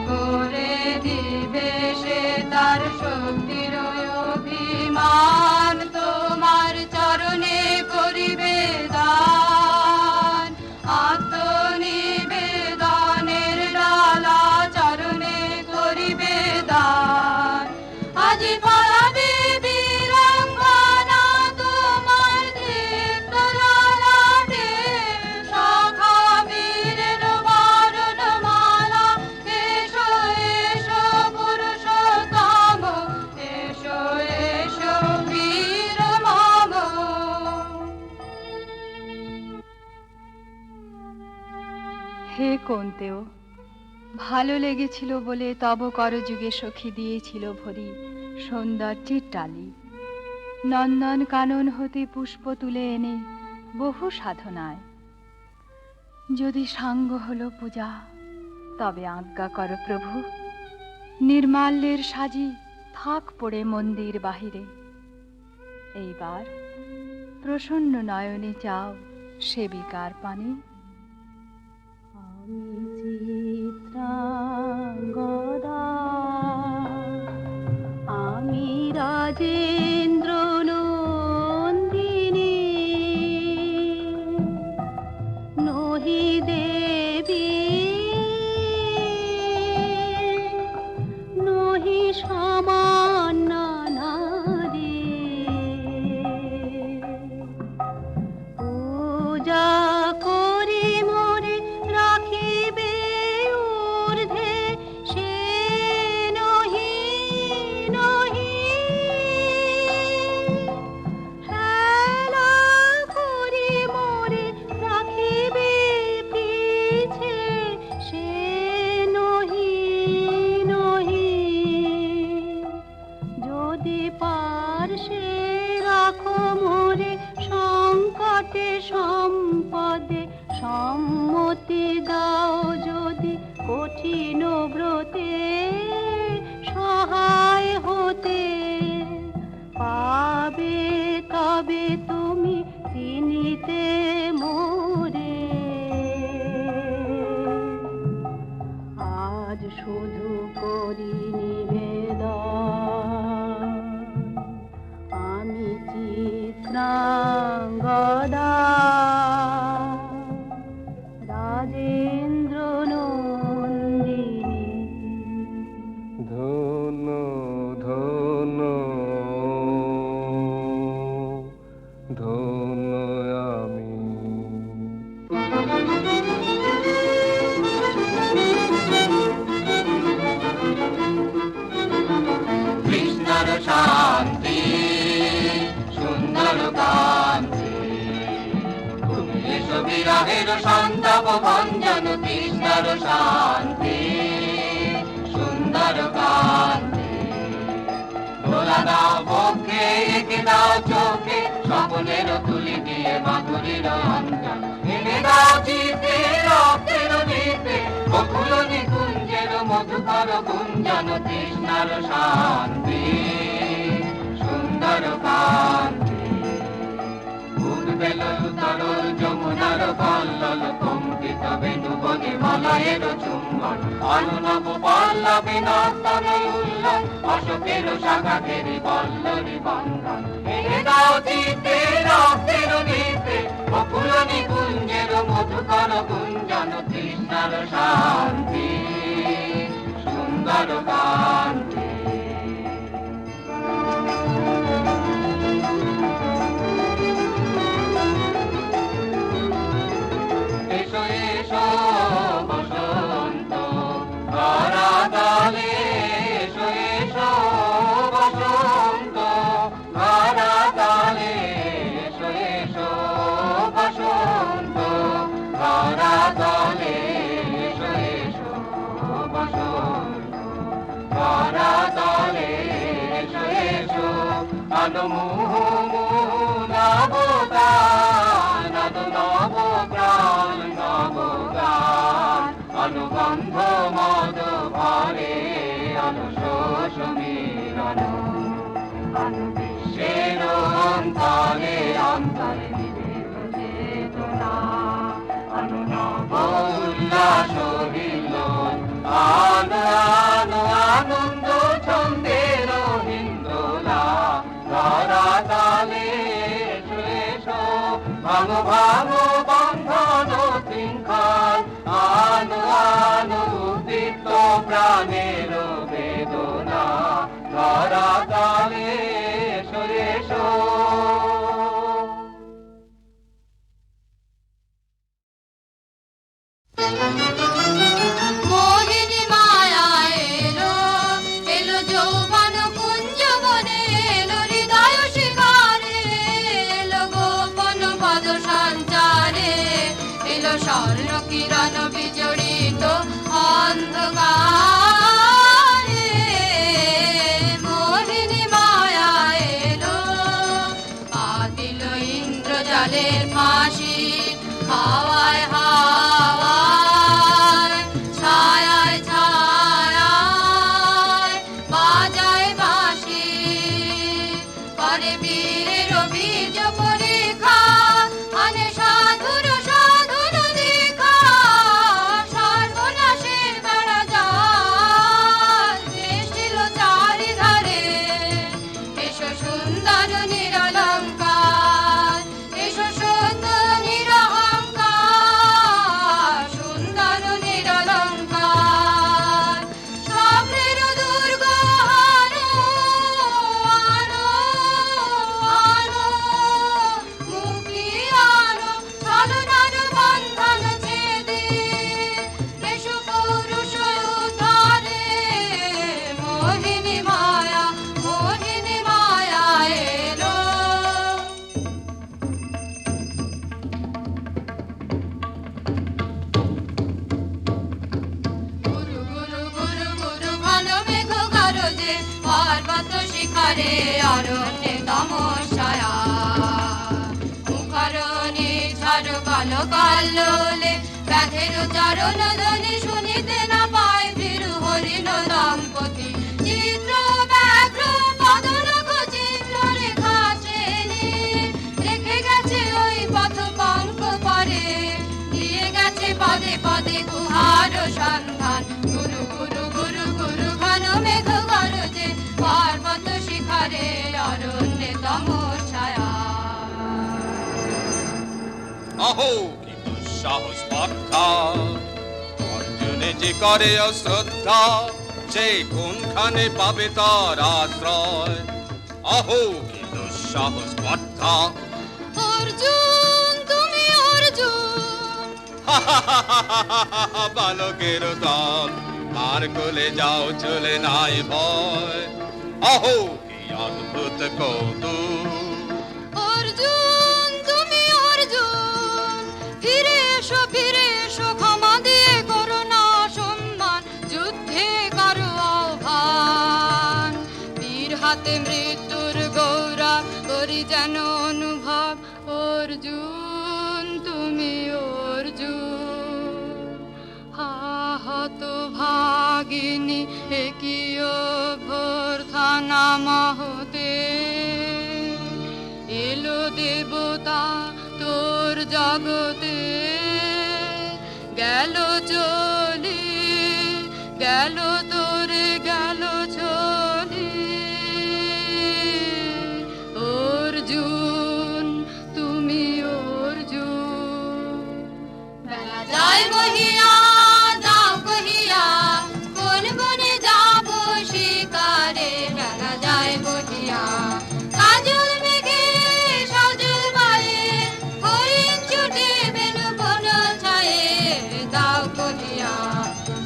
[SPEAKER 4] করে দিবে সে তার শক্তির অভিমান। তোমার চরণে করিবে দান, আত্মনিবেদনের ডালা চরণে করিবে দান। আজি পড়াবে বীরাঙ্গনা তোমার দীপ্ত ললাটে শাখা বীরের বরণমালা। এসো এসো পুরুষোত্তম, এসো এসো বীর মম।
[SPEAKER 6] হে কোন্তেও, ভালো লেগেছিল বলে তব করযুগে সখী দিয়েছিল ভরি সৌন্দর্যের টালি। নন্দন কানন হতে পুষ্প তুলে এনে বহু সাধনায়, যদি সাঙ্গ হলো পূজা তবে আজ্ঞা কর প্রভু। নির্মাল্যের সাজি থাক পড়ে মন্দির বাহিরে। এইবার প্রসন্ন নয়নে চাও সেবিকার পানে।
[SPEAKER 2] আমি চিত্রাঙ্গদা, আমি রাজেন্দ্র নন্দিনী, নহি দেবী নহি সামান্য নারী। পূজা করি মোরে রাখিবে ঊর্ধ্বে, সে নহি নহি হেলা করি মোরে রাখিবে পিছে, সে নহি নহি। যদি পার্শ্বে রাখো মোরে সংকটে সম্পদে, সম্মতি দাও যদি কঠিন ব্রতে সহায় হতে। পাবে তবে তুমি চিনিতে মোরে। আজ শুধু করি নিবেদন, আমি চিত্রাঙ্গদা, রাজেন্দ্র নন্দিনী।
[SPEAKER 3] ধন্য ধন্য ধন্য আমি
[SPEAKER 8] তৃষ্ণার শান্তি সুন্দর কান্তি তুমি এসো বিরহের সন্তাপ ভঞ্জন তৃষ্ণার শান্তি সুন্দর কান্তি দোলা দাও বক্ষে এঁকে দাও চোখে স্বপ্নের তুলি দিয়ে মাধুরীর অঞ্জন এনে দাও চিতে রক্তের দিতে বকুল নিকুঞ্জের মধুকর গুঞ্জন তৃষ্ণার শান্তি সুন্দর কান্তি উদ্বেল তরল যমুনার কল্লল কম্পিত বেণু বনে মলয়ের চুম্বন অনুনব পল্লবে নর্তন উল্লন অশোকের শাখা ঘেরি পল্লরি বন্ধন এনে দাও চিতে রক্তের দিতে বকুল নিকুঞ্জের মধুকর গুঞ্জন তৃষ্ণার শান্তি সুন্দর কান্তি এসো এসো বসন্ত ধরাতলে এসো এসো বসন্ত ধরাতলে এসো এসো বসন্ত ধরাতলে এসো এসো বসন্ত ধরাতলে এসো এসো আলো মুহ নবগান আলো নবপ্রাণ নবগান অনুগন্ধ মদ ভরে অনুশোষ মিলন অনু বিশ্বের অন্তরে অন্তরে নিবেদ চেতনা অনু নব উল্লাস হিল্লোল আনো আনো আনন্দ ছন্দের হিন্দোলা ধরাতলে এসো এসো ভাঙো ভাঙো বন্ধন শৃঙ্খল আনো আনো উদ্দীপ্ত প্রাণের বেদনা ধরাতলে এসো এসো
[SPEAKER 4] মোহিনী মায়া এলো এলো যৌবন কুঞ্জ বনে এলো হৃদয় শিখারে এলো গোপন পদ সঞ্চারে এলো স্বর্ণ কিরণ বিজড়িত অন্ধকারে মোহিনী মায়া এলো পাতিল ইন্দ্রজালের ফাঁসি হাওয়ায় হাওয়ায় ছায়ায় ছায়ায় বাজায় বাঁশি করে বীরের বীজ পরীক্ষা আনে সাধুর সাধুর দীক্ষা সর্বনাশের বেড়া জাল সৃষ্টিল চারিধারে এসো সুন্দর নিরলঙ্কার এসো সুন্দর নিরহংকার সুন্দর নিরলঙ্কার স্বপ্নের দুর্গ আনো আনো আনো মুক্তি আনো ছলনার বন্ধন ছেদে এসো পুরুষ উদ্ধারে মোহিনী মায়া এলো গুরু গুরু গুরু গুরু ঘন মেঘ গরজে পর্বত শিখরে অরণ্যে তমসায়া মুখরণে ঝড় কালো কাল্লোলে ব্যাধের চরণ ধ্বনি শুনিতে না পায় ভীরু হরিণ দম্পতি চিত্র ব্যাঘ্র পদনখ চিহ্ন রেখা চেনে রেখে গেছে ওই পথ পঙ্ক পরে দিয়ে গেছে পদে পদে গুহার সন্ধান গুরু গুরু গুরু গুরু ঘন মেঘ গরজে পর্বত শিখরে অরণ্যে তমসায়া
[SPEAKER 5] অহো কি দুঃসাহস স্পর্ধা অর্জুনে যে করে অশ্রদ্ধা সে কোনখানে পাবে তার আশ্রয় অহো কি দুঃসাহস স্পর্ধা
[SPEAKER 4] অর্জুন তুমি অর্জুন
[SPEAKER 5] বালকের দল মার কোলে যাও চলে নাই ভয় অহো কি অদ্ভুত কৌতুক।
[SPEAKER 4] অর্জুন তুমি অর্জুন, ফিরে এসো ক্ষমা দিয়ে করো না সম্মান, যুদ্ধে করো আহ্বান। বীর হাতে মৃত্যুর গৌরব করি যেন অনুভব, অর্জুন তুমি অর্জুন। হত ভাগিনী একই অভ্যর্থনা মহতে, এলো দেবতা তোর জগতে, গেল চলি গেল তোরে গেল চলি, অর্জুন তুমি অর্জুন। বেলা যায় বহিয়া দাও কহিয়া, কোন বনে যাব শিকারে, বেলা যায় বহিয়া কাজল মেঘে সজল বায়ে, হরিণ ছুটে বেনু বন ছায়ে, দাও কহিয়া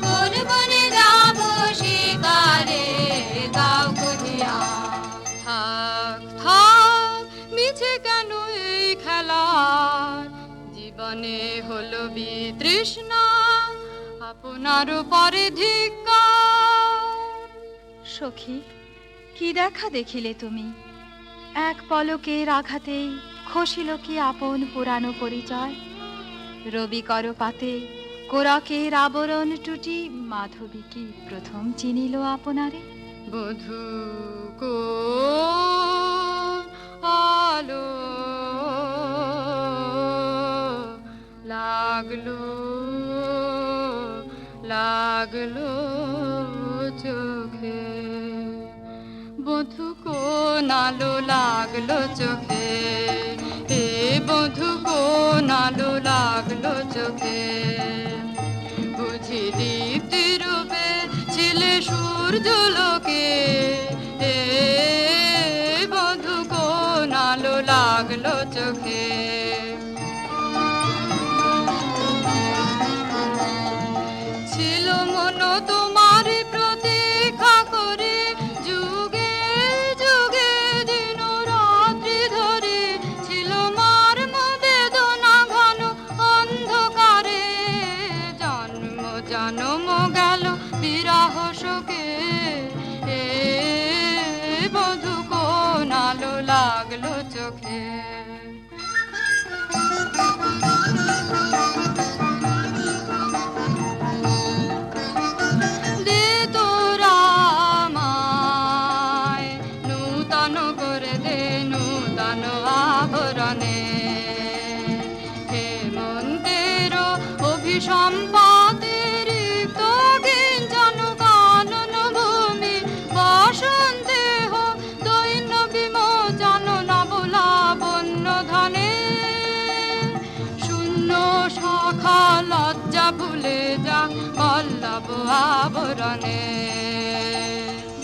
[SPEAKER 4] কোন বনে যাব শিকারে, দাও কহিয়া। থাক থাক মিছে কেন এই খেলা, জীবনে হলো বিতৃষ্ণা, আপনার পরে ধিক্কার।
[SPEAKER 6] সখী, কি দেখা দেখিলে তুমি? এক পলকের আঘাতেই খসিল কি আপন পুরানো পরিচয়। রবি কর পাতে কোরাকের আবরণ টুটি, মাধবী কি প্রথম চিনিল আপনারে?
[SPEAKER 4] বধূ কো আলো লাগলো লাগলো চোখে, বধূ কোন আলো লাগলো চোখে, হে বধূ কোন আলো লাগলো চোখে। বুঝি দীপ্তি রূপে ছিলে সূর্যলোকে, হে বধূ কোন আলো লাগলো চোখে। ছিল মন তোমার প্রতীক্ষা করে, যুগে যুগে দিন রাত্রি ধরে, ছিল মর্ম বেদনা ঘন অন্ধকারে, জন্ম জন্ম গেল বিরহ শোকে, এ বধূ কোন আলো লাগলো চোখে। দে তোরা আমায় নূতন করে দে নূতন আভরণে, হেমন্তের অভিসম্পাতের রিক্ত গিঞ্জন কানন ভূমি, বসন্তে হোক দৈন্য বিমোচন নবলাবণ্য ধনে, শূন্য শাখা লজ্জা ভুলে যা পল্লব আবরণে।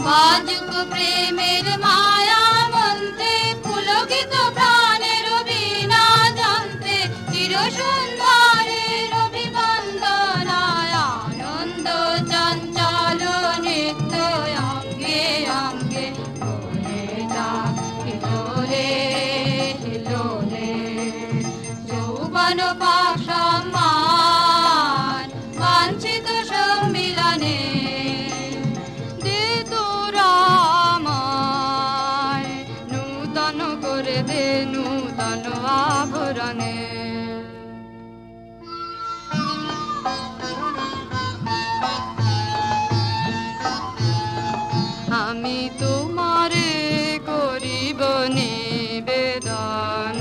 [SPEAKER 4] বাজুক প্রেমের মায়া মন্ত্রে, পুলকিত প্রাণের বীণা যন্ত্রে, চির সুন্দরের অভিবন্দনায়, আনন্দ চঞ্চল নিত্য অঙ্গে অঙ্গে, বলে যাক হিলোলে হিলোলে, যৌবন পাশমান বাঞ্ছিত সম্মিলনে, দে তোরা আমায় নূতন করে দে নূতন আভরণে। আমি তোমারে করিব নিবেদন,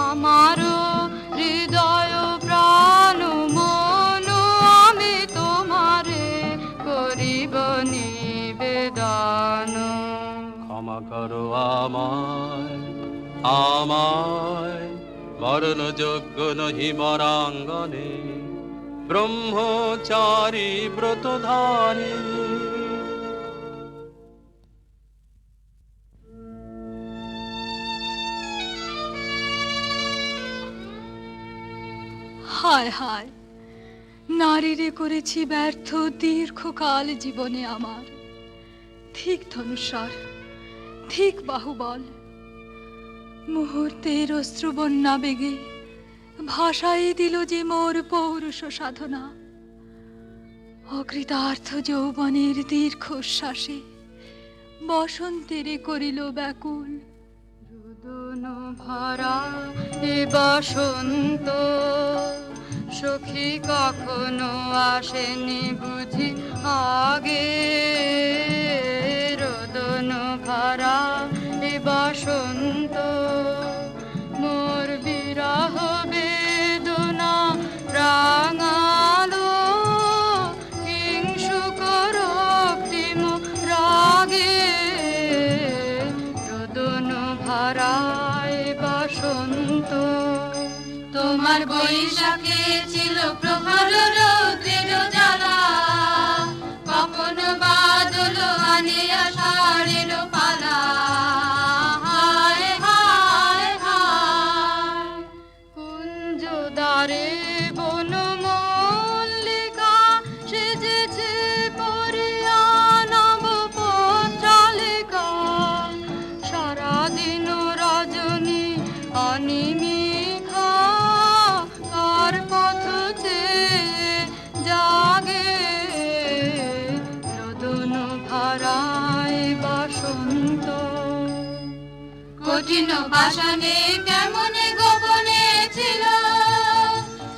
[SPEAKER 4] আমারও হৃদয় প্রাণ মন, আমি তোমারে করিব নিবেদন।
[SPEAKER 5] ক্ষমা করো আমায় আমায়, বরণযোগ্য নহি বরাঙ্গনে, ব্রহ্মচারী ব্রতধারী।
[SPEAKER 6] হায় হায়, নারীরে করেছি ব্যর্থ দীর্ঘকাল জীবনে আমার। ঠিক ধনুস্বর, অধিক বাহুবল। মুহূর্তের অশ্রুবন্যা বেগে ভাষায় দিল যে মোর পৌরুষ সাধনা। অকৃতার্থ যৌবনের দীর্ঘশ্বাসে বসন্তেরে করিল ব্যাকুল।
[SPEAKER 4] রোদন ভরা এ বসন্ত সখী কখনো আসেনি বুঝি আগে। রোদন ভরা এ বসন্ত মোর বিরহ বেদনা রাঙালো কিংসুক রক্তিম রাগে। রোদন ভরা এ বসন্ত তোমার বৈশাখে ছিল প্রখর রৌদ্রের জ্বালা, কখনো বাদল আনে আষাঢ়ের পালা। হায় হায় হায় কুঞ্জ দ্বারে বন মল্লিকা সেজেছে পরিয়া নব পত্রালিকা। সারাদিন রজনী অনিমিখা কার পথ চেয়ে জাগে। রোদন ভরায় বসন্ত কঠিন পাষাণে কেমনে গোপনে ছিল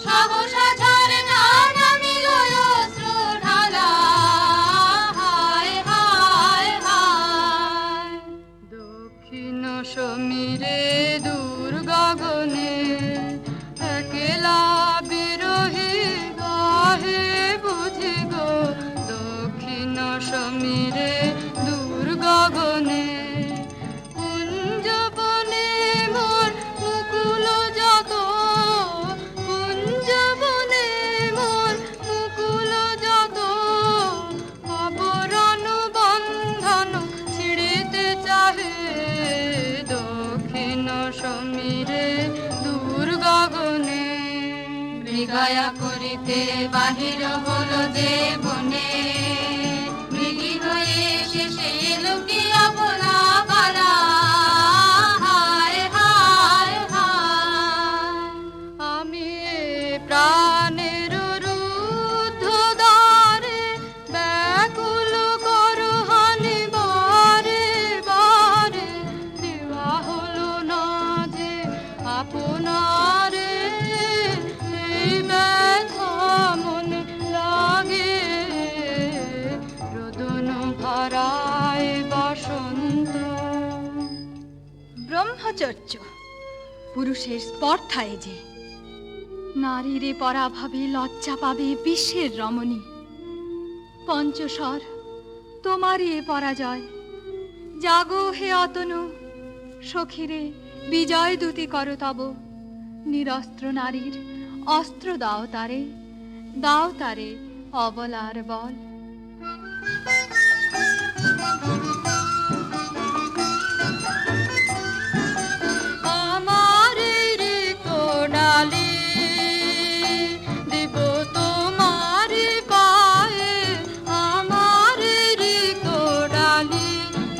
[SPEAKER 4] সহসা ঝরে না নামিল অশ্রু ঢালা। হায় হায় হায় দক্ষিণ সমীরে দূর গগনে একলা বিরহী গাহে বুঝি গো। দক্ষিণ সমীরে দূর গগনে কুঞ্জবনে মোর মুকুল যত, কুঞ্জবনে মোর মুকুল যত আবরণ বন্ধন ছিড়িতে চাহে। দক্ষিণ সমীরে দূর গগনে মৃগয়া করিতে বাহির হলো যে বনে। মৃগী হয়ে শেষে এলো কি আপনা পালা। হায় হায় হায় আমি প্রাণের রুদ্ধ দ্বারে ব্যাকুল করহানি বারে বারে। দেওয়া হলো না যে আপনারে এই ব্যথা মনে লাগে। রোদন ভরায় বসন্ত
[SPEAKER 6] ব্রহ্মচর্য পুরুষের স্পর্ধায় যে নারীরে পরাভাবে লজ্জা পাবে বিশ্বের রমণী। পঞ্চস্বর তোমারই এ পরাজয়। জাগো হে অতনু সখীরে বিজয় দূতি করো তব। নিরস্ত্র নারীর অস্ত্র দাও তারে অবলার বল।
[SPEAKER 4] আমার রে কোডালি দিব তোমার পায়ে। আমার রে কোডালি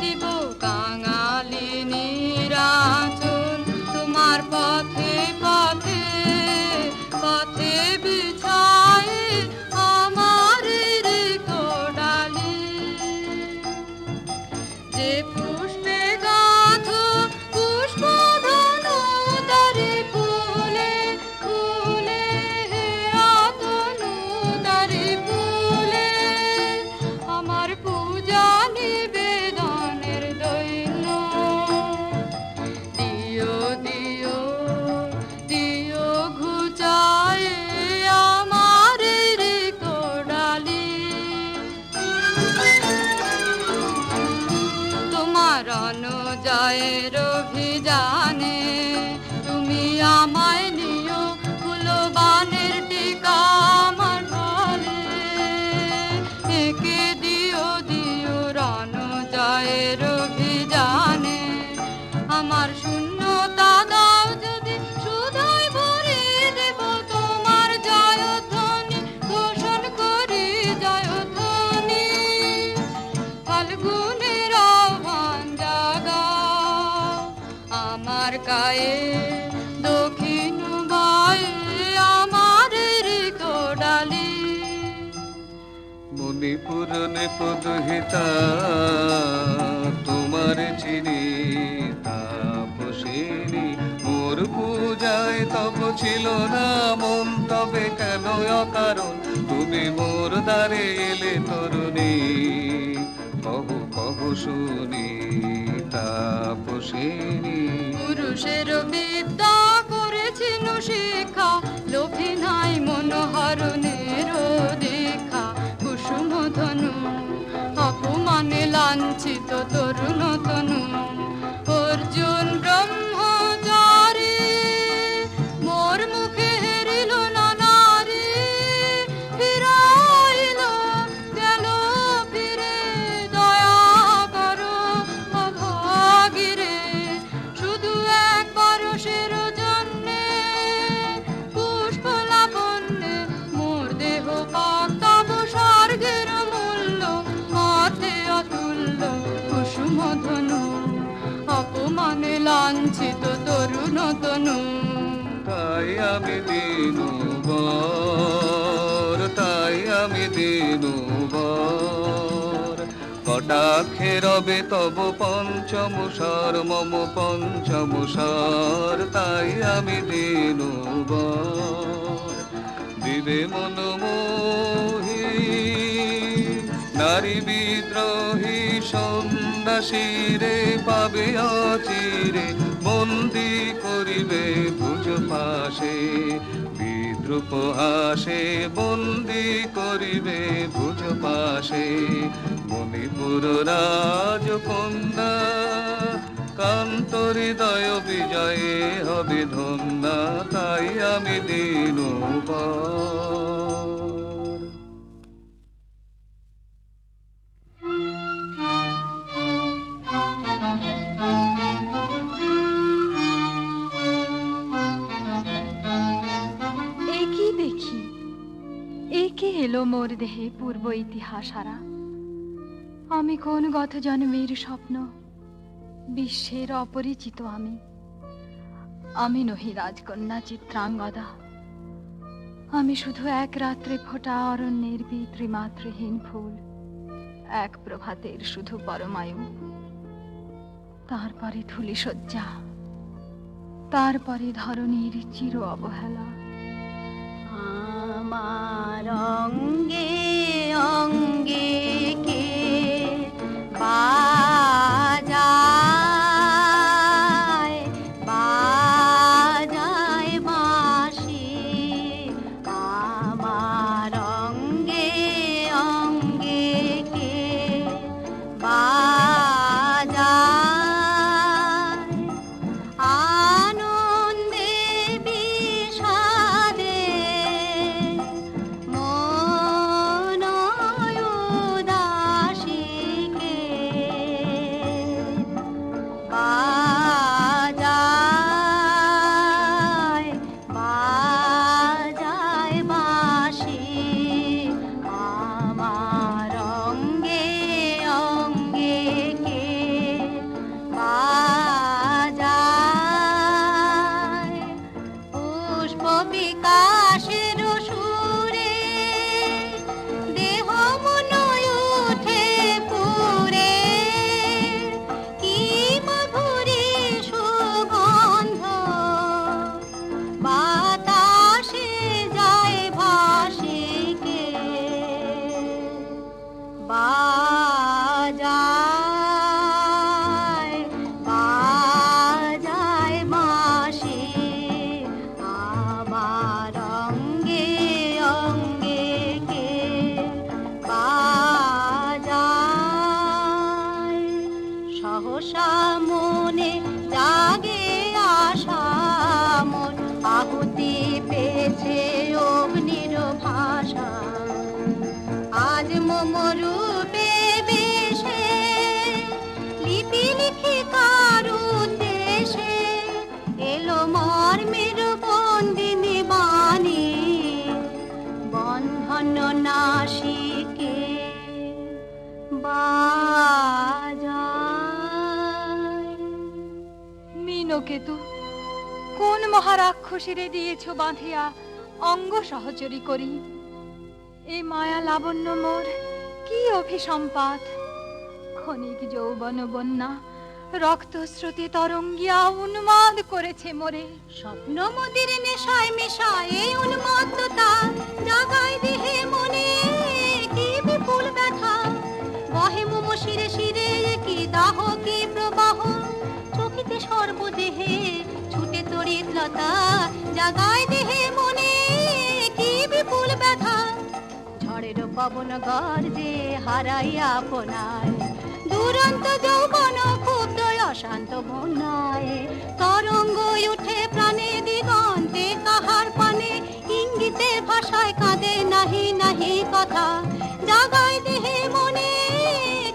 [SPEAKER 4] দিব কাঙালি নিরাচল। তোমার পথে পথে পথে বিছায় আমার রে কোডালি। যে পুষ্পে গাঁথো পুষ্পধনু দ্বারে ফুলে ফুলে হে অতনু দ্বারে ফুলে। আমার পূজা নিবেদনের দৈন্য দিও দিও দিও ঘুচায় আমার রে কোডালি। তোমার অনুজয়ের অভিযানে তুমি আমায় নিও ফুলবানের টিকা আমার ঢলে। একে দিও দিও রণজয়ের অভিযানে আমার শূন্যতা দাও যদি শুধুই ভরিয়ে দেব তোমার জয়ধ্বনি ঘোষণ করি জয়ধ্বনি। ফাল্গুনের আহ্বান জাগা
[SPEAKER 6] কায়ে দক্ষিণ বায়ে আমার ঋত ডালি
[SPEAKER 3] মণিপুর নেপদহিতা তোমার চিনি তাপসিনী মোর পূজায় তব ছিল না মন তবে কেন অকারণ তুমি মোর দ্বারে এলে তরুণী কহু কহু শুনি তাপসিনী
[SPEAKER 6] পুরুষের বিদ্যা করেছিল শিক্ষা লোভে নাই মনোহরণের দেখা কুসুম ধনু অপমানে লাঞ্ছিত তরুণ তনু অর্জুন ব্রহ্মচারী মোর মুখে হেরিল না নারী ফিরাইল গেল ফিরে দয়া করো অভাগীরে শুধু একবার সের জন্যে পুষ্প লাবণ্যে মোর দেহ পাক্তাব স্বর্গের মূল্য অর্থে অতুল্য কুসুম ধনু অপমানে লাঞ্ছিত তরুণ তনু
[SPEAKER 3] তাই আমি দিনু বর তাই আমি দিনু বর কটাক্ষে রবে তব পঞ্চম স্বর মম পঞ্চম স্বর তাই আমি দিনু বর দিবে মন মোহি নারী বিদ্রোহী সন্ন্যাসীরে পাবে অচিরে বন্দি করিবে ভুজ পাশে বিদ্রুপ হাসে বন্দি করিবে ভুজ পাশে মণিপুর রাজকন্যা কান্ত হৃদয় বিজয়ে হবে ধন্যা তাই আমি দিনু বর
[SPEAKER 6] একই দেখি একে এলো মোর দেহে পূর্ব ইতিহাস হারা আমি কোন গত জন্মের স্বপ্ন বিশ্বের অপরিচিত আমি নহি রাজকন্যা চিত্রাঙ্গদা আমি শুধু এক রাত্রে ফোটা অরণ্যের পিতৃমাতৃহীন ফুল এক প্রভাতের শুধু পরমায়ু তারপরে ধুলি শয্যা তারপরে ধরণীর চির অবহেলা
[SPEAKER 2] আমার অঙ্গে অঙ্গে কে বাজায় বাজায় বাঁশি আমার অঙ্গে অঙ্গে কে বাজায় আনন্দে বিষাদে মন উদাসীকে বাজায় বাজায় বাঁশি আমার অঙ্গে অঙ্গে কে বাজায় পুষ্প বিকাশের সুরে দেহ মন উঠে পুরে কি মধুরী সুগন্ধ বাতাসে যায় ভাসিকে বাজায় বাজায় বাঁশি আমার অঙ্গে অঙ্গে কে বাজায় সহসা মনে জাগে আশা মন আহুতি পেয়েছে অগ্নির ভাষা আজ মম রূপে বেশে লিপি লিখি কার উদ্দেশে এলো মর্মের বন্দিনী বাণী বন্ধন নাশিকে বাজায়
[SPEAKER 6] মিনকেতু কোন মহারাক্ষসীরে দিয়েছ বাঁধিয়া অঙ্গ সহচরী করি? এই মায়া লাবণ্য মোর কি অভিসম্পাত! ক্ষণিক যৌবন বন্যা রক্তস্রোতে তরঙ্গিয়া উন্মাদ করেছে মোরে।
[SPEAKER 2] স্বপ্ন মদির নেশায় মেশায় এই উন্মত্ততা জাগায় দেহে মনে কি বিপুল ব্যথা। বহে মোমো শিরে শিরে কি দাহ কি প্রবাহ, চোখিতে সর্বদেহে ছুটে তড়িৎ লতা জাগায় দেহে মনে কি বিপুল ব্যথা। ঝড়ের পবন গর্জে হারাইয়া আপনায় দুরন্ত যৌবন ক্ষুব্ধ অশান্ত বন্যায়। তরঙ্গ উঠে প্রাণে দিগন্তে কাহার পানে, ইঙ্গিতের ভাষায় কাঁদে নাহি নাহি কথা, জাগায় দেহে মনে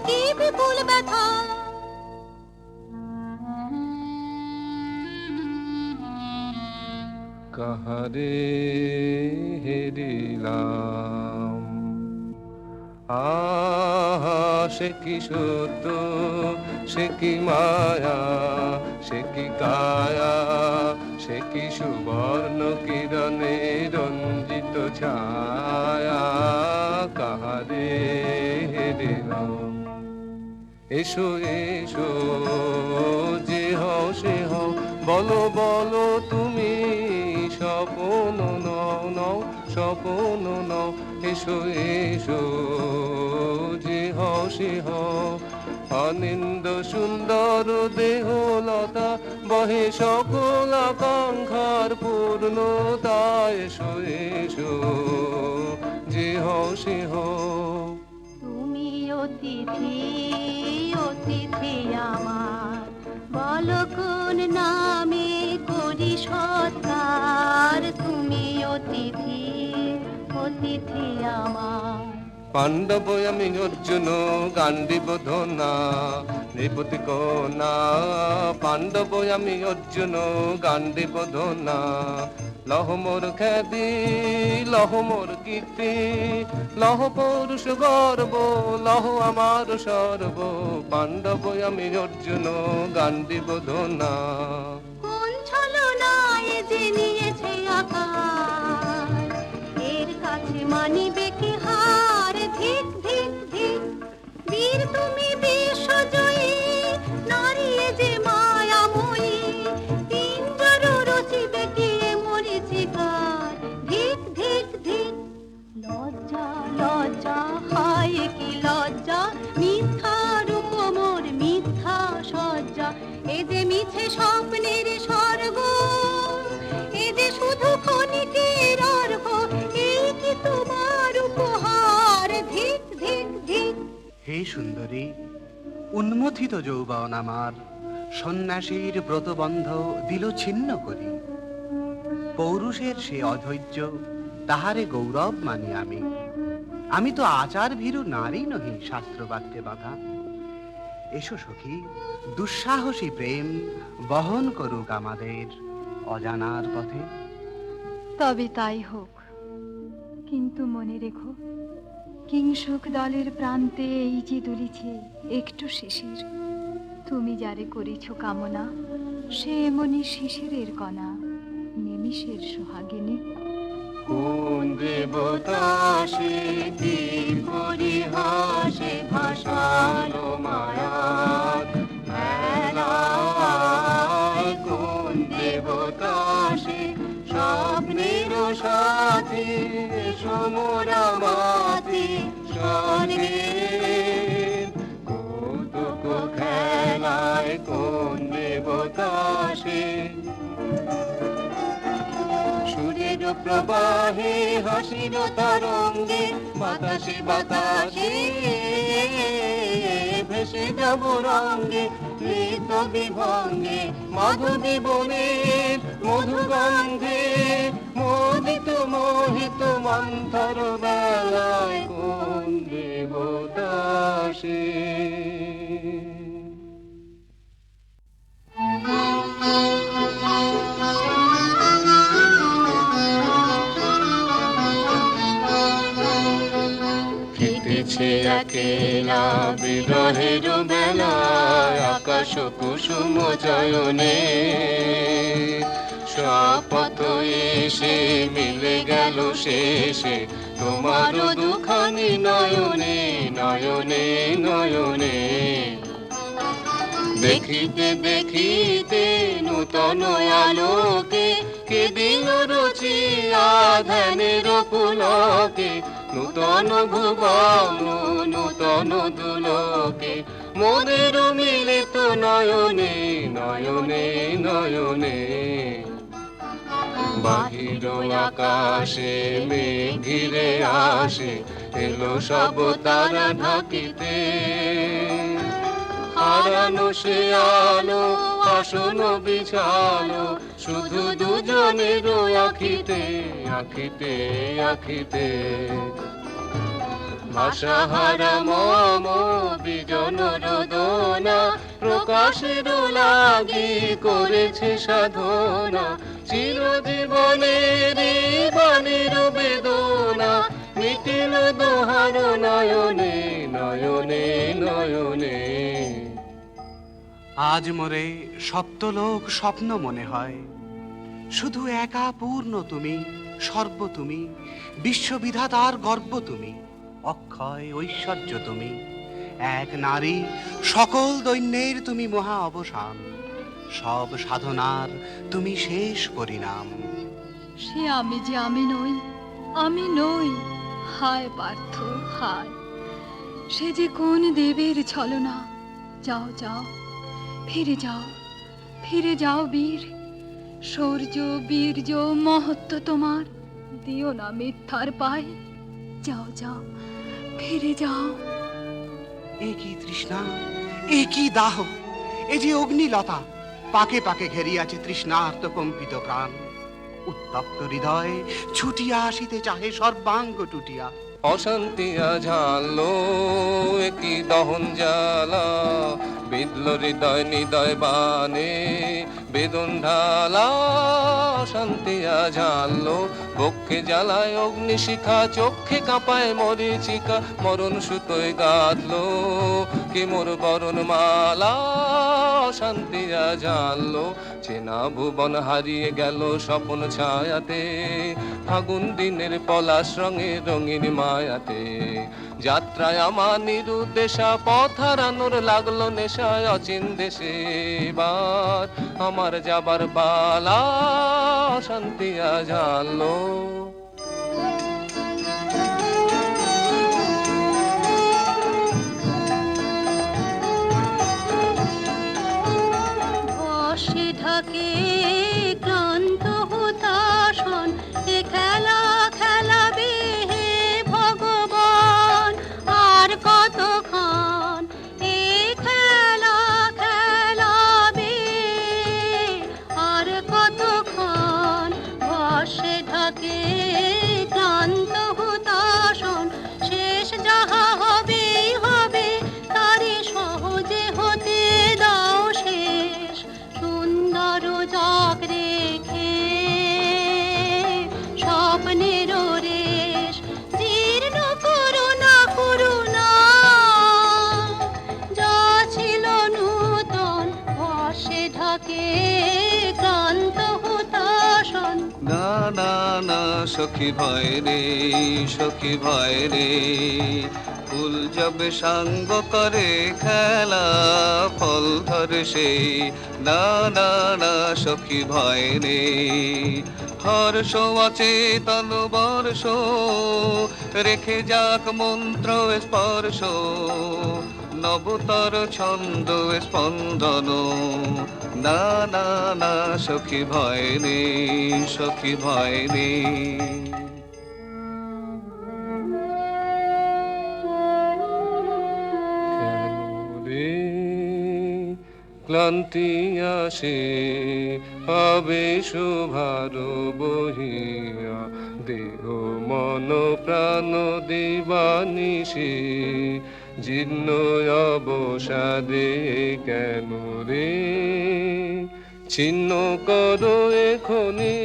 [SPEAKER 2] কি বিপুল ব্যথা।
[SPEAKER 3] কাহারে হেরিলাম, আহা সে কি সত্য, সে কি মায়া, সে কি কায়া, সে কি সুবর্ণ কিরণে রঞ্জিত ছায়া। কাহারে হেরিলাম, এসো এসো যে হও সে হও, বলো বলো তুমি স্বপন নও নও, স্বপন নও। এসো এসো যে হও সে হও, অনিন্দ সুন্দর দেহলতা বহে সকল আকাঙ্ক্ষার পূর্ণতা। এসো এসো যে হও সে হও।
[SPEAKER 2] তুমি অতিথি অতিথি আমার, বলো কোন নামে করি সৎকার। তুমি অতিথি অতিথি আমার।
[SPEAKER 3] পাণ্ডব আমি অর্জুন গান্ডীব ধনা নৃপতি কন্যা। পাণ্ডব আমি অর্জুন গান্ডীব ধনা, লহ মোর খ্যাতি লহ মোর কীর্তি, লহ পৌরুষ গর্ব লহ আমার সর্ব। পাণ্ডব আমি অর্জুন গান্ডীব ধনা।
[SPEAKER 2] কোন ছলনায় যে নিয়েছে আকার, এর কাছে মানিবে কি হার। ধিক ধিক ধিক বীর তুমি বিশ্বজয়ী, নারী যে মায়াময়ী, পিঞ্জর রচিবে কি মরিচিকার। ধিক ধিক ধিক লজ্জা লজ্জা হায় কি লজ্জা, মিথ্যা রূপ মোর মিথ্যা সজ্জা। এ যে মিছে স্বপ্নের স্বর্গ, এ যে শুধু ক্ষণিকের অর্ঘ, এই কি তোমার উপহার। ধিক ধিক ধিক।
[SPEAKER 7] হে সুন্দরী, উন্মথিত যৌবন আমার সন্ন্যাসীর ব্রতবন্ধ দিল ছিন্ন করি। পৌরুষের সে অধৈর্য তাহারে গৌরব মানি আমি। আমি তো আচার ভীরু নারী নহি শাস্ত্রবাক্যে বাধা। এসো সখী, দুঃসাহসী প্রেম বহন করুক আমাদের অজানার পথে।
[SPEAKER 6] তবে তাই হোক, কিন্তু মনে রেখো, কিংসুক দলের প্রান্তে এই যে দুলিছে একটু শিশির, তুমি যারে করেছ কামনা সে এমনি শিশিরের কণা, নিমিষের সোহাগিনী।
[SPEAKER 3] কোন দেবতা সে কি পরিহাসে ভাসালো মায়ার মেলায়। কোন দেবতা সে স্বপ্নের সাথী, সমরা মাতি স্বর্গে কৌতুক খেলায়। কোন দেবতা সে সুরের প্রবাহে হাসির তরঙ্গে, বাতাসে বাতাসে ভেসে যাব রঙ্গে। ঋত বিভঙ্গে মাধবী বনের মধুগন্ধে, মোদিত মোহিত মন্থর বেলায়। কোন দেবতা সে? ফিটেছে একেলা বিরহের বেলায়, আকাশ
[SPEAKER 8] আসো কুসুম চয়নে শপথ এসে মিলে গেল শেষে তোমার দুখানি নয়নে নয়নে নয়নে দেখিতে দেখিতে নূতন আলোকে কে দিল রুচি ধ্যানের পুলকে নূতন ভুবন নূতন দুলকে মনের মিলিত নয়নে নয়নে নয়নে বাহির আকাশে মেঘ ঘিরে আসে এলো সব তারা ঢাকিতে হারানো সে আলো আসন বিছালো শুধু দুজনের আখিতে আখিতে আখিতে ভাষাহারা মম বিজন রোদনা প্রকাশের লাগি করেছে সাধনা চিরজীবনের বাণীর বেদনা মিটিল দোহার নয়নে নয়নে নয়নে
[SPEAKER 7] আজ মোরে সপ্তলোক স্বপ্ন মনে হয় শুধু একা পূর্ণ তুমি সর্ব তুমি বিশ্ববিধাতার গর্ব তুমি অক্ষয় ঐশ্বর্য তুমি এক নারী সকল দৈন্যের তুমি মহা অবসান সব সাধনার তুমি শেষ পরিণাম
[SPEAKER 6] সে আমি যে আমি নই আমি নই হায় পার্থ হায় সে যে কোন দেবের ছলনা যাও যাও ফিরে যাও বীর শৌর্য বীর্য মহত্ব তোমার দিও না মিথ্যার পায় যাও যাও ফিরে যাও
[SPEAKER 7] এ কি তৃষ্ণা এ কি দাহ এ যে অগ্নিলতা পাকে পাকে ঘেরিয়াছে তৃষ্ণার্ত কম্পিত প্রাণ উত্তপ্ত হৃদয় ছুটিয়া আসিতে চাহে সর্বাঙ্গ টুটিয়া
[SPEAKER 3] অশান্তি ঝালো একই দহন জ্বালা বিদল হৃদয় নিদয় বানে বেদন ঢালা অশান্তি ঝালো বক্ষে জ্বালায় অগ্নিশিখা চক্ষে কাঁপায় মরিচিকা মরণ সুতোয় গাঁথলো কে মোর বরণ মালা অশান্তি ঝালো চেনা ভুবন হারিয়ে গেল স্বপন ছায়াতে ফাগুন দিনের পলাশ রঙের রঙিন মায়াতে যাত্রায় আমার নিরুদ্দেশা পথ হারানোর লাগলো নেশায় অচিন দেশে এবার আমার যাবার পালা শান্তি জানলো
[SPEAKER 2] বর্ষে ঢাকে ক্লান্ত হুতাশন এ খেলা খেলাবে হে ভগবান আর কতক্ষণ এ খেলা খেলাবে আর কতক্ষণ বর্ষে ঢাকে ক্লান্ত হুতাশন শেষ যাহা হবেই হবে তারে সহজে হতে দাও শেষ সুন্দর জগ রেখে স্বপ্নের রেশ জীর্ণ করুণা করুণা যা ছিল নূতন বর্ষে ঢাকে ক্লান্ত হুতাশন
[SPEAKER 3] না না না সখী ভয় রে সখী ভয় রে ফুল যাবে সাঙ্গ করে খেলা ফল ধরে সেই না না না সখী ভয় রে হর্ষ অচেতন বর্ষ রেখে যাক মন্ত্র স্পর্শ নবতর ছন্দ স্পন্দন না না না সখী ভয় রে সখী ভয় রে ক্লান্তি আসে আবেশ ভার বহিয়া দেহ মন প্রাণ দিবানিশি জীর্ণ অবসাদে কেন রে ছিন্ন করো এখনি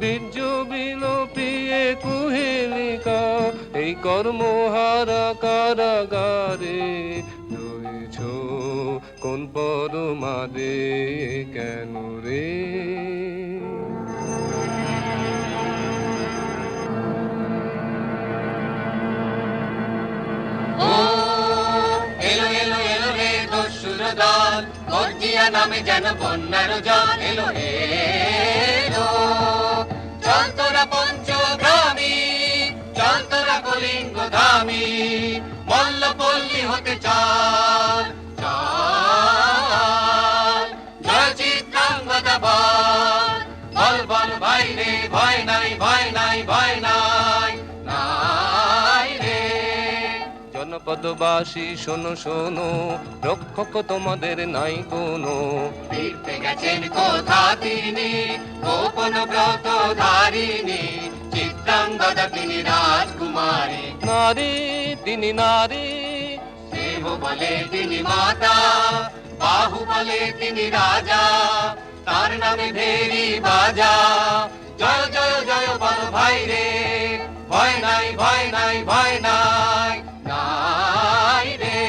[SPEAKER 3] বীর্য বিলোপিয়ে কুহেলিকা এই কর্মহারা কারাগারে রয়েছ কোন পরমাদে কেন রে?
[SPEAKER 8] ও এলো এলো এলো রে দস্যুর দল, গর্জিয়া নামে যেন বন্যার জল। এলো এলো, চল তোরা পঞ্চগ্রামী, চল তোরা কলিঙ্গ ধামী, মল্লপল্লী হতে চল চল। জয় চিত্রাঙ্গদা বল, বল বল ভাই রে, ভয় নাই ভয় নাই ভয় নাই নাই রে।
[SPEAKER 3] জনপদবাসী শোনো শোনো, রক্ষক তোমাদের নাই কোনো।
[SPEAKER 8] ফিরতে গেছেন কোথা তিনি, গোপন ব্রত ধারিণী, চিত্রাঙ্গদা তিনি রাজকুমারী।
[SPEAKER 3] নারী তিনি নারী,
[SPEAKER 8] দেহ বলে তিনি মাতা, বাহু বলে তিনি রাজা, তার নামে ভেরি বাজা। জয় জয় জয় বল ভাই রে, ভয় নাই ভয় নাই ভয় নাই নাই রে।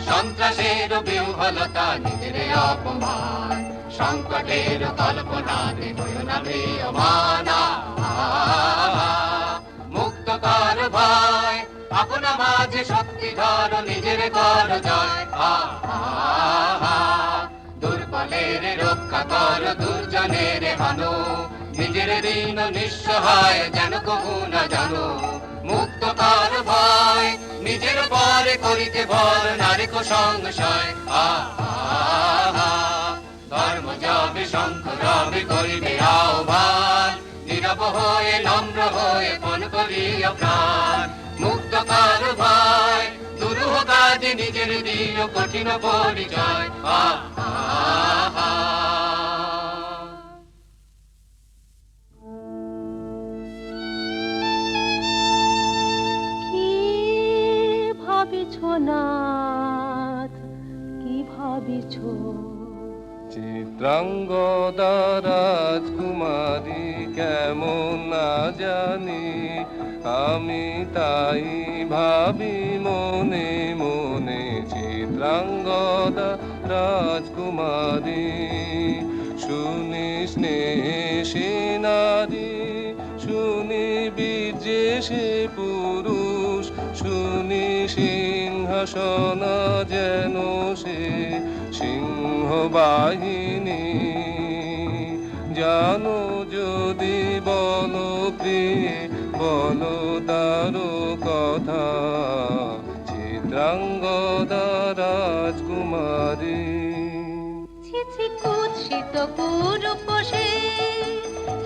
[SPEAKER 8] সন্ত্রাসের বিহ্বলতা নিজের অপমান, সংকটের কল্পনা দেবয় না প্রিয়মানা। মুক্ত কর ভয়, আপনা মাঝে শক্তি ধর, নিজের কর জয়। দুর্বলের রক্ষা কর, দুর্জনের হানো, নিজের ঋণ নিঃসহায় যেন কবু না জানো। মুক্ত কর ভয়, নিজের পরে করিতে ভর, নারী সংশয়। ধর্ম যাবে শঙ্খ রবে করিবে আহ্বান, নীরব হয়ে নম্র হয়ে পণ করিয়া প্রাণ। মুক্ত কর ভয়, দুরূহ কাজে নিজের দিও কঠিন পরিচয়।
[SPEAKER 2] কি ভাবিছ নাথ, কি ভাবিছ?
[SPEAKER 3] চিত্রাঙ্গদা রাজকুমারী কেমন না জানি, আমি তাই ভাবি মনে মনে। চিত্রাঙ্গদা রাজকুমারী, শুনি স্নেহে নারী, শুনি বীর্যে সে পুরুষ, শুনি সিংহাসন যেন সে সিংহ বাহিনী। জানো যদি বলো প্রিয়ে, বলো তারো কথা, চিত্রাঙ্গদা রাজকুমারী।
[SPEAKER 2] ছি ছি কুৎসিত কুরূপ সে,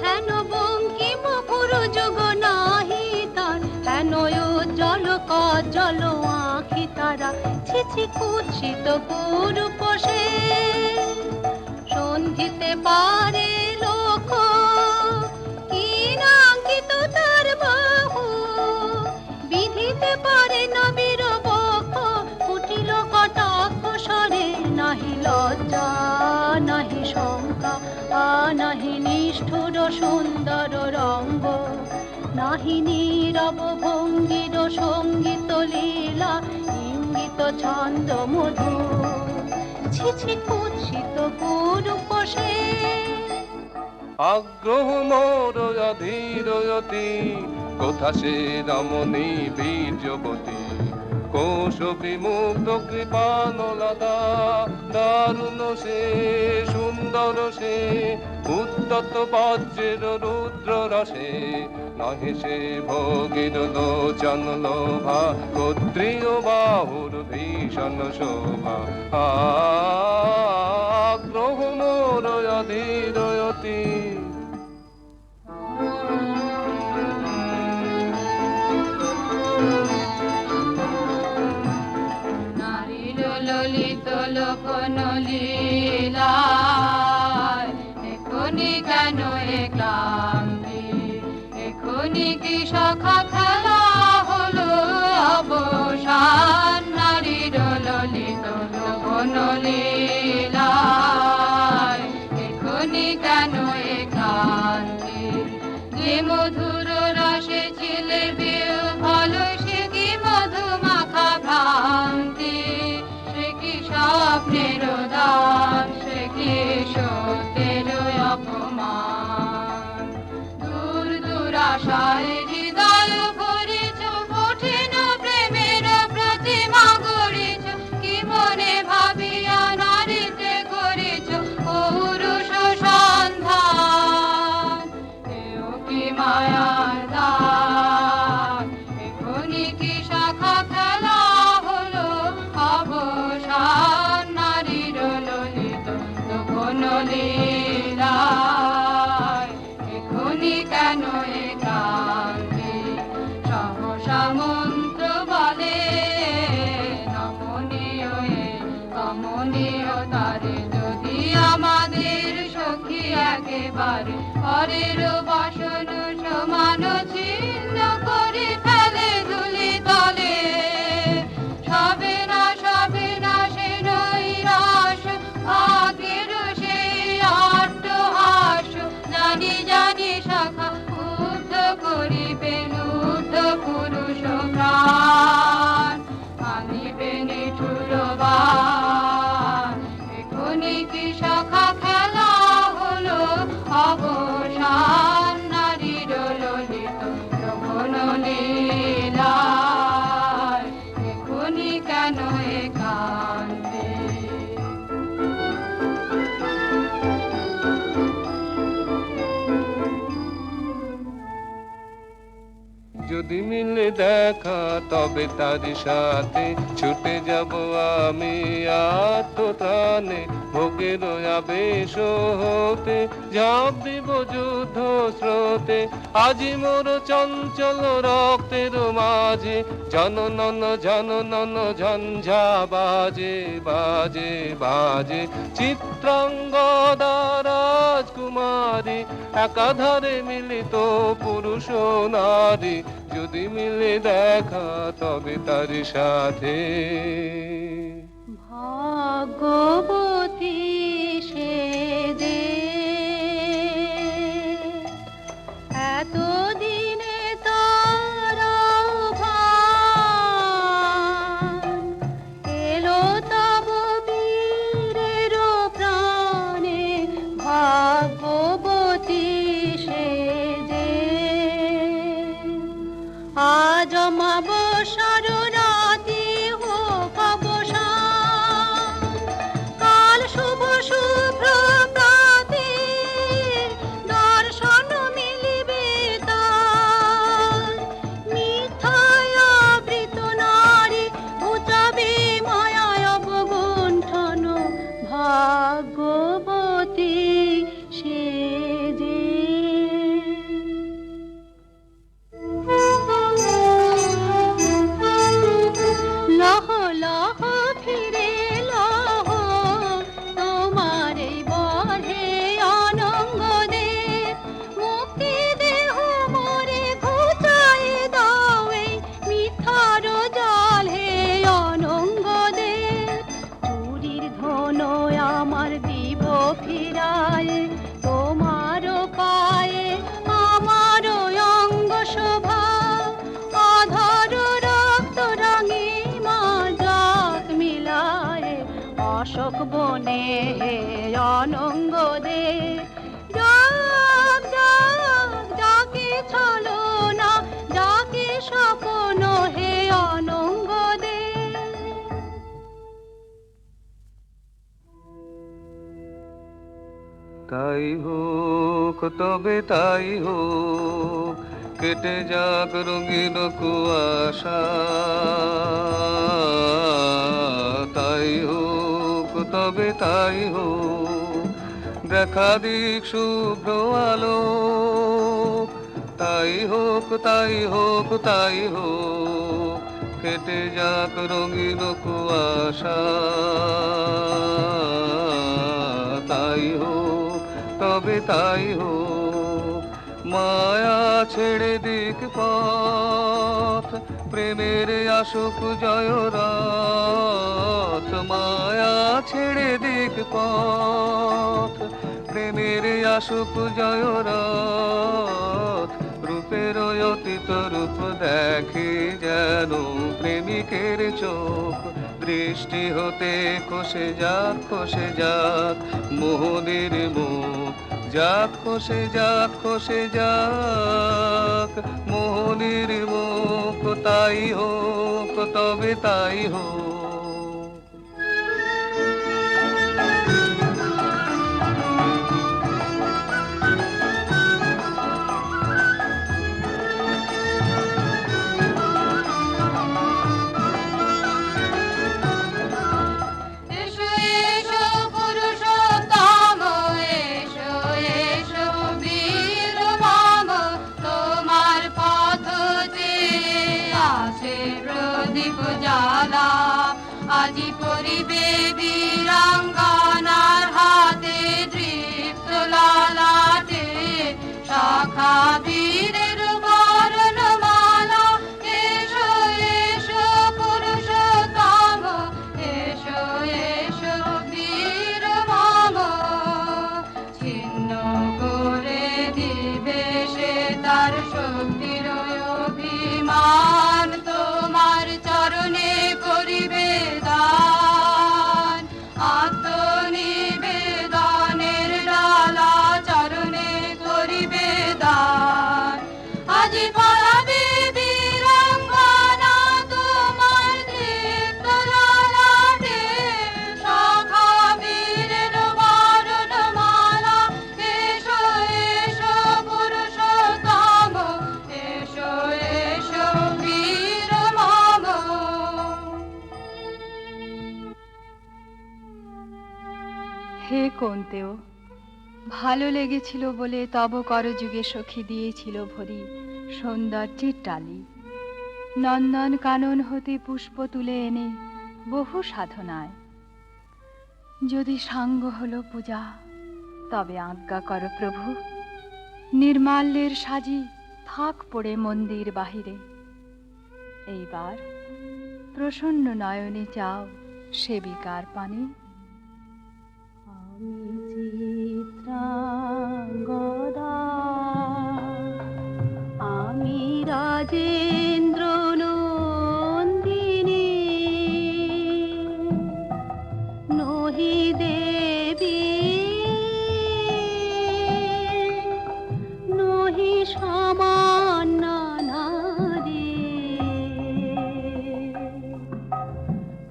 [SPEAKER 2] হেন বঙ্কিম পুরু যুগ নাহি তার, হেন উজ্জ্বল কজ্জ্বল আঁখি তারা। ছি ছি কুৎসিত কুরূপ সে, সন্ধিতে পারে লোক, কি নাঙ্কিত তার বাহু, বিধিতে পারে না বীর বক্ষ, কুটিল কটাক্ষ স্বরে। নাহি লজ্জা নাহি শঙ্কা, নাহি নিষ্ঠুর সুন্দর রঙ্গ, নাহি নীরব ভঙ্গির সঙ্গীত লীলা, ইঙ্গিত ছন্দ মধু। ছি ছি কুৎসিত কুরূপ সে।
[SPEAKER 3] আগ্রহ মোর অধীরয়তি, কোথা সে রমণী বীর্যবতী। কোশ বিমুগ্ধ কৃপানলতা, দারুণ সে সুন্দর সে, উত্তত বজ্রের রুদ্র রসে। নহে সে ভোগীর লোচন লোভা, ক্ষত্রিয় বাহুর ভীষণ শোভা। আগ্রহ মোর অধীরয়তি।
[SPEAKER 4] নারীর ললিত লোকন লীলায়, এখনি কেন এ ক্লান্তি, এখনি কি সখা খেলা হলো অবসান। নারীর ললিত লোকন লীলায়, এখনি কেন এ ক্লান্তি, যে মধুর রসে ছিলে বিহ্বল সে কি মধুমা। ঘরের বাসন সমান ছিন্ন করে ফেলে ধুলি তলে সবে না সে নৈরাশ আগের সেই আট্টহাস জানি জানি শাখা উদ্ধ করিবেন উদ্ধ পুরুষ প্রাণ আনিবে নিঠুরবান এখনই কি শাখা খেলা হলো অবসান নারীর ললিত যখন লীলায় এখনই কেন একান্তে
[SPEAKER 3] যদি মিলে দেখা তবে তার সাথে ছুটে যাব আমি আত্মত্রাণে ভোগের আবেশ হতে ঝাঁপ দিব যুদ্ধ স্রোতে আজি মোর চঞ্চল রক্তের মাঝে জননন ঝঞ্ঝা বাজে বাজে বাজে চিত্রাঙ্গদা রাজকুমারী একাধারে মিলিত পুরুষ নারী যদি মিলে দেখা তবে তার সাথে
[SPEAKER 2] ভাগ্যবতী সে যে এতদিনে তার আহ্বান এলো তব বীরের প্রাণে ভাগ্যবতী সে যে আজ অমাবস্যার রাতে হোক অবসান কাল শুভ শুভ্র প্রাতে দর্শন মিলিবে তার মিথ্যায় আবৃত নারী ঘুচাবে মায়ায় অবগুণ্ঠন ভাগ্যবতী সে যে লহ লহ ফিরে লহ তোমার এই বহে অনঙ্গ দে মুক্তি দেহ মোরে ঘুচাই দাও এই মিথ্যার জাল হে অনঙ্গ দে চুরির ধন আমার দিব ফিরায় তোমার পায়ে আমার অঙ্গ শোভা আধার রক্ত রাঙে মাজাক মিলায় অশোক বনে হে অনঙ্গ দে যাক যাক যাকে ছলো না যাকে স্বপ্ন হে অনঙ্গ দে
[SPEAKER 3] তাই হোক তবে তাই হোক কেটে যাক রঙিন কুয়াশা তাই হোক তবে তাই হোক দেখা দিক শুভ্র আলো তাই হোক তাই হোক তাই হোক কেটে যাক রঙিন কুয়াশা তাই হোক তবে তাই হোক মায়া ছেড়ে দিক পথ প্রেমের আসুক জয় রথ মায়া ছেড়ে দিক পথ প্রেমের আসুক জয় রথ রূপের অতীত রূপ দেখে যেন প্রেমিকের চোখ দৃষ্টি হতে খসে যাক মোহনের মুখ যাক খসে যাক মোহনের মুখ তাই হোক তবে তাই হোক
[SPEAKER 4] আজি করিবে বীরাঙ্গনার হাতে দৃপ্ত লালাটে শাখা বীরের বরণমালা, এসো এসো পুরুষোত্তম, এসো এসো বীর মম। ছিন্ন করে দিবে সে তার শক্তির অভিমান, তোমার চরণে করিবে দান। আত্মনিবেদনের ডালা চরণে করিবে দান। আজি পলাবে বীরাঙ্গনা তোমার দীপ্ত ললাটে, শাখা বীরের বরণমালা, এসো এসো পুরুষোত্তম, এসো এসো বীর মম।
[SPEAKER 6] হে কোন্তেও, ভালো লেগেছিল বলে তব করযুগে সখী দিয়েছিল ভরি সৌন্দর্যের টালি। নন্দন কানন হতে পুষ্প তুলে এনে বহু সাধনায়, যদি সাঙ্গ হলো পূজা তবে আজ্ঞা কর প্রভু, নির্মাল্যের সাজি থাক পড়ে মন্দির বাহিরে। এইবার প্রসন্ন নয়নে চাও সেবিকার পানে।
[SPEAKER 2] আমি রাজেন্দ্র নন্দিনী, নহি দেবী নহি সামান্য নারী।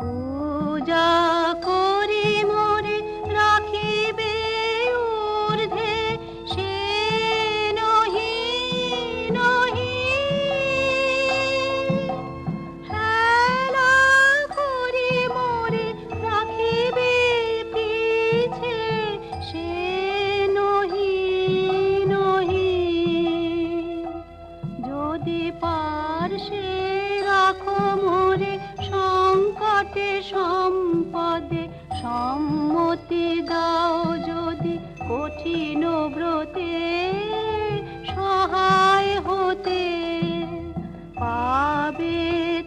[SPEAKER 2] পূজা করি মোরে রাখিবে ঊর্ধ্বে, সে নহি নহি হেলা করি মোরে রাখিবে পিছে, সে নহি নহি। যদি পার্শ্বে রাখো মোরে সংকটে সম্পদে, সম্মতি দাও যদি কঠিন ব্রতে সহায় হতে, পাবে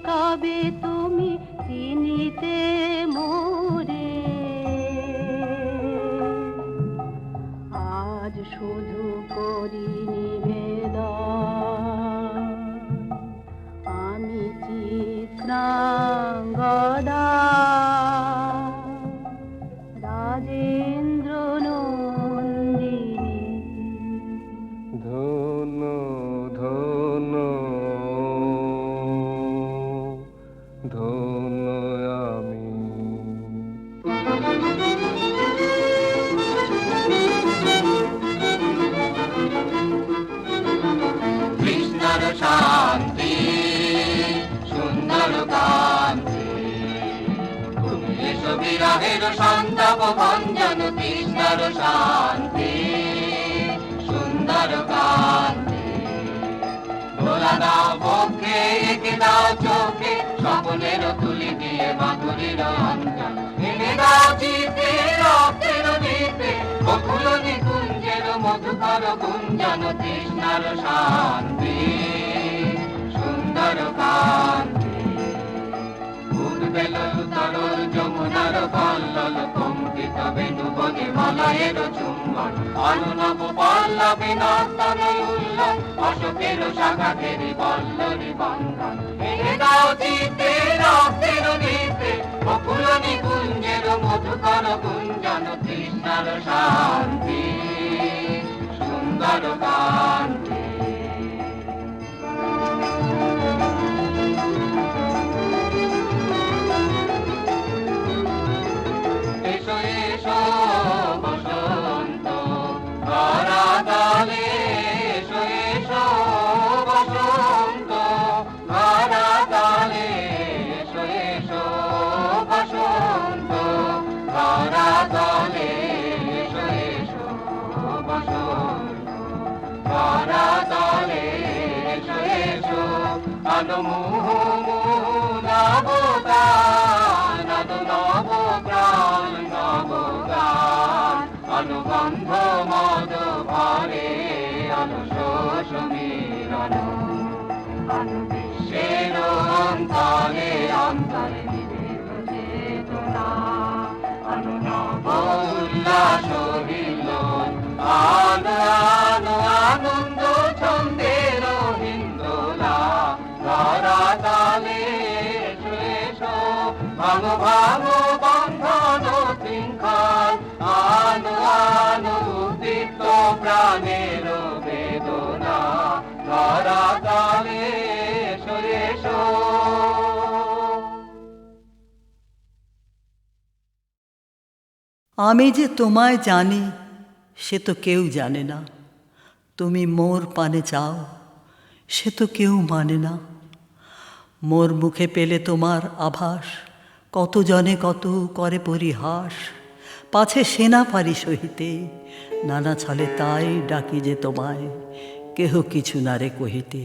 [SPEAKER 2] তবে তুমি চিনিতে মোরে। আজ শুধু করি নিবেদন, আমি চিত্রাঙ্গদা রাজেন্দ্র নন্দিনী।
[SPEAKER 3] ধন্য ধন্য ধন্য আমি।
[SPEAKER 8] কৃষ্ণর শান্তি সুন্দর কান্তি, তুমি এসো বিরহের সন্তাপ ভঞ্জন। কৃষ্ণর শান্তি সুন্দর কান্তি, ভোলা দাও বক্ষে এঁকে দাও চোখে, স্বপ্নের তুলি দিয়ে মাধুরীর অঞ্জন। এনে দাও চিতে রক্তের দিতে, বকুল নিকুঞ্জের মধুকর গুঞ্জন। কৃষ্ণর শান্তি সুন্দর কান্তি, উদ্বেল তরল যমুনার কল্লল, কম্পিত বেণু বনে মলয়ের চুম্বন। অনুনব পল্লবে নর্তন উল্লন, অশোকের শাখা ঘেরি পল্লরী বন্ধন। এনে দাও চিতে রক্তের দিতে, বকুল নিকুঞ্জের মধুকর গুঞ্জন। কৃষ্ণর শান্তি সুন্দর কান্তি। এসো এসো বসন্ত ধরাতলে, এসো এসো বসন্ত ধরাতলে, এসো এসো বসন্ত ধরাতলে, এসো এসো বসন্ত ধরাতলে, এসো এসো। আলো মুহ নবগান, আলো নবপ্রাণ নবগান, অনুগন্ধ মদ ভরে, আলো তাই নিবিত চেতনা আনো নব উল্লাস হিল্লোল আনো আনো আনন্দ ছন্দের হিন্দোলা ধরা তালে এসো এসো ভাঙো ভাঙো বন্ধন শৃঙ্খল আনো আনো উদ্দীপ্ত প্রাণের বেদনা ধরা তালে এসো এসো।
[SPEAKER 9] আমি যে তোমায় জানি সে তো কেউ জানে না, তুমি মোর পানে চাও সে তো কেউ মানে না। মোর মুখে পেলে তোমার আভাস, কত জনে কত করে পরিহাস, পাছে সেনা পারি সহিতে, নানা ছলে তাই ডাকি যে তোমায়, কেহ কিছু না রে কহিতে।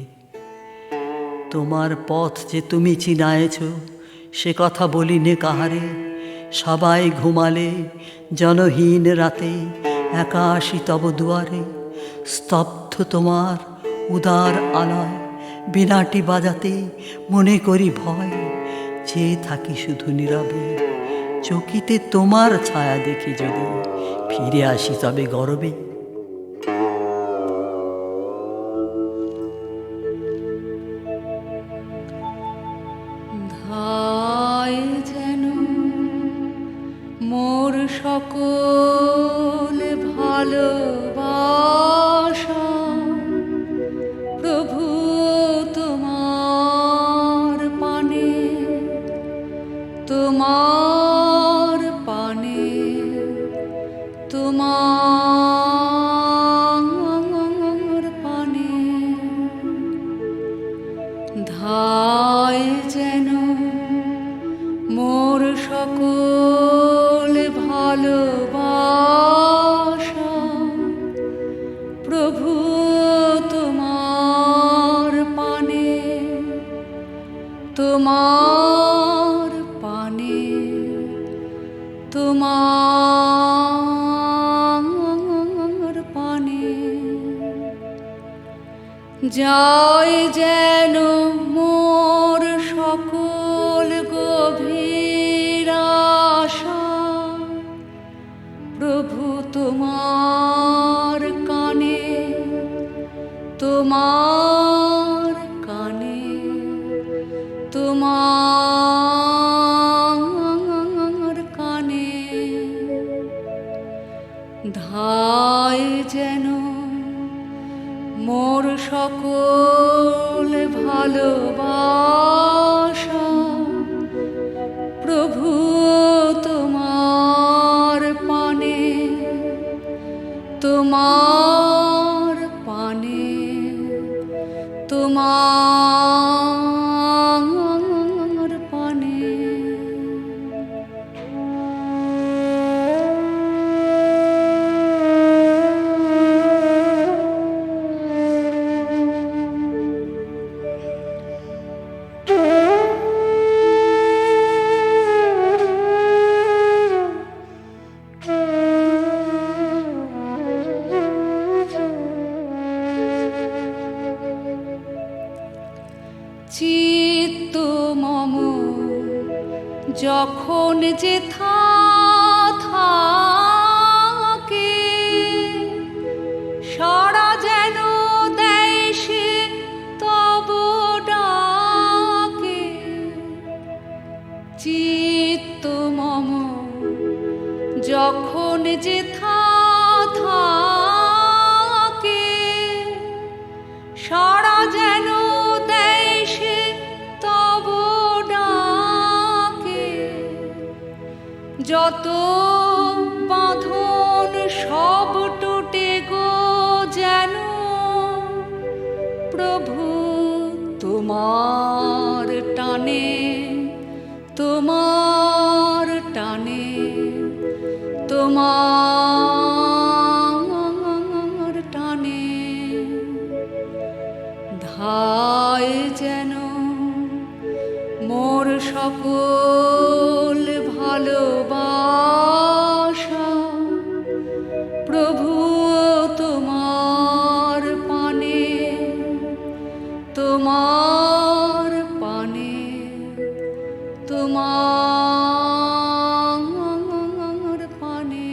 [SPEAKER 9] তোমার পথ যে তুমি চিনায়েছ সে কথা বলিনে কাহারে, সবাই ঘুমালে জনহীন রাতে একা আসি তব দুয়ারে। স্তব্ধ তোমার উদার আলয়, বিনাটি বাজাতে মনে করি ভয়, চেয়ে থাকি শুধু নীরবে, চকিতে তোমার ছায়া দেখি যদি ফিরে আসি তবে গরবে।
[SPEAKER 4] ধায় যেন মোর সকল ভালোবাসা, প্রভু তোমার পানে, তোমার পানে, তোমার পানে। ধায় যেন মোর সকল ভালোবাসা, প্রভু তোমার পানে, তোমার পানে, তোমার পানে। যায় যেন মোর সকল গভীর আশা, প্রভু তোমার কানে, তোমার কানে, তোমার কানে। ধায় যেন মোর সকল ভালোবাসা, প্রভু তোমার পানে, তোমার পানে, তোমার পানে। চিত্ত মম যখন যে থাকে, সারা যেন দেয় সে তব ডাকে। চিত্ত মম যখন যে থাকে, সারা যেন দেয় সে তব ডাকে। যত বাঁধন সব টুটে গো যেন, প্রভু তোমার টানে, তোমার টানে, তোমার টানে। ধায় যেন মোর সকল ভালোবাসা, প্রভু তোমার পানে, তোমার পানে, তোমার তোমার পানে।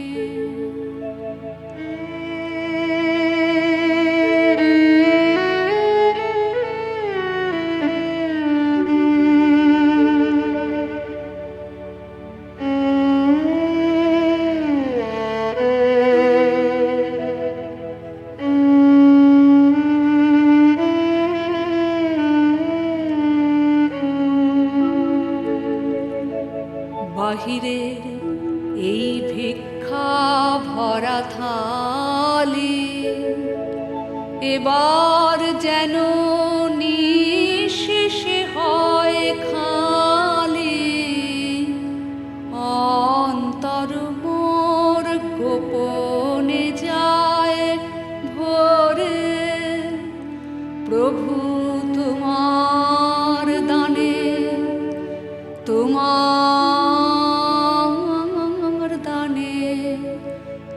[SPEAKER 4] বাহিরের এই ভিক্ষা ভরা থালি এবার যেন নিঃশেষে হয় খালি। অন্তর মোর গোপনে যায় ভরে, প্রভু তোমার দানে, তোমার দানে,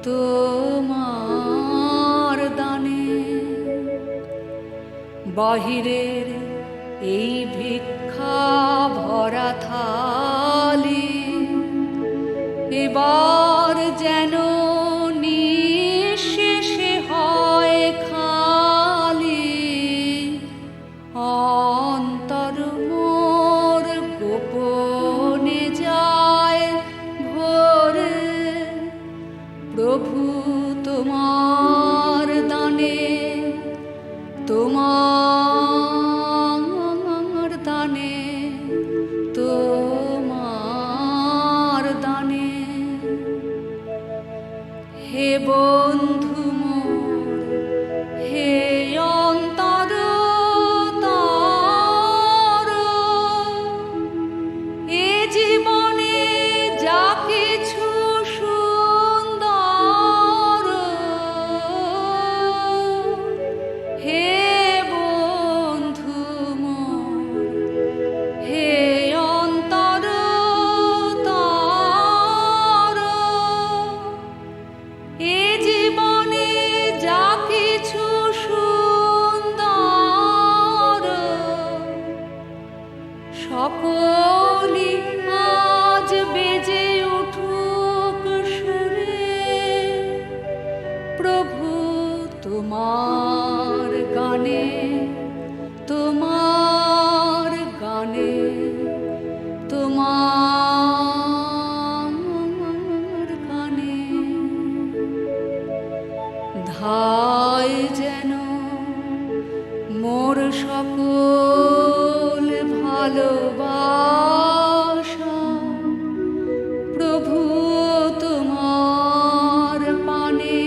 [SPEAKER 4] তোমার দানে। বাহিরের এই ভিক্ষা ভরা থালি এবার যেন নিঃশেষে হয় খালি। অন্তর মোর গোপনে যায় ভরে, প্রভু তোমার দানে, তোমার দানে, তোমার দানে। হে বন্ধু মোর, হে অন্তর তর, এ জীবনে যা কিছু সুন্দর, হে বন্ধু মোর, হে অন্তর তর, এ জীবনে যা কিছু সুন্দর, সকলই আজ বেজে উঠুক সুরে, প্রভু তোমার গানে, তোমার গানে, তোমার গানে। ধায় যেন মোর সকল ভালোবাসা, প্রভু তোমার পানে,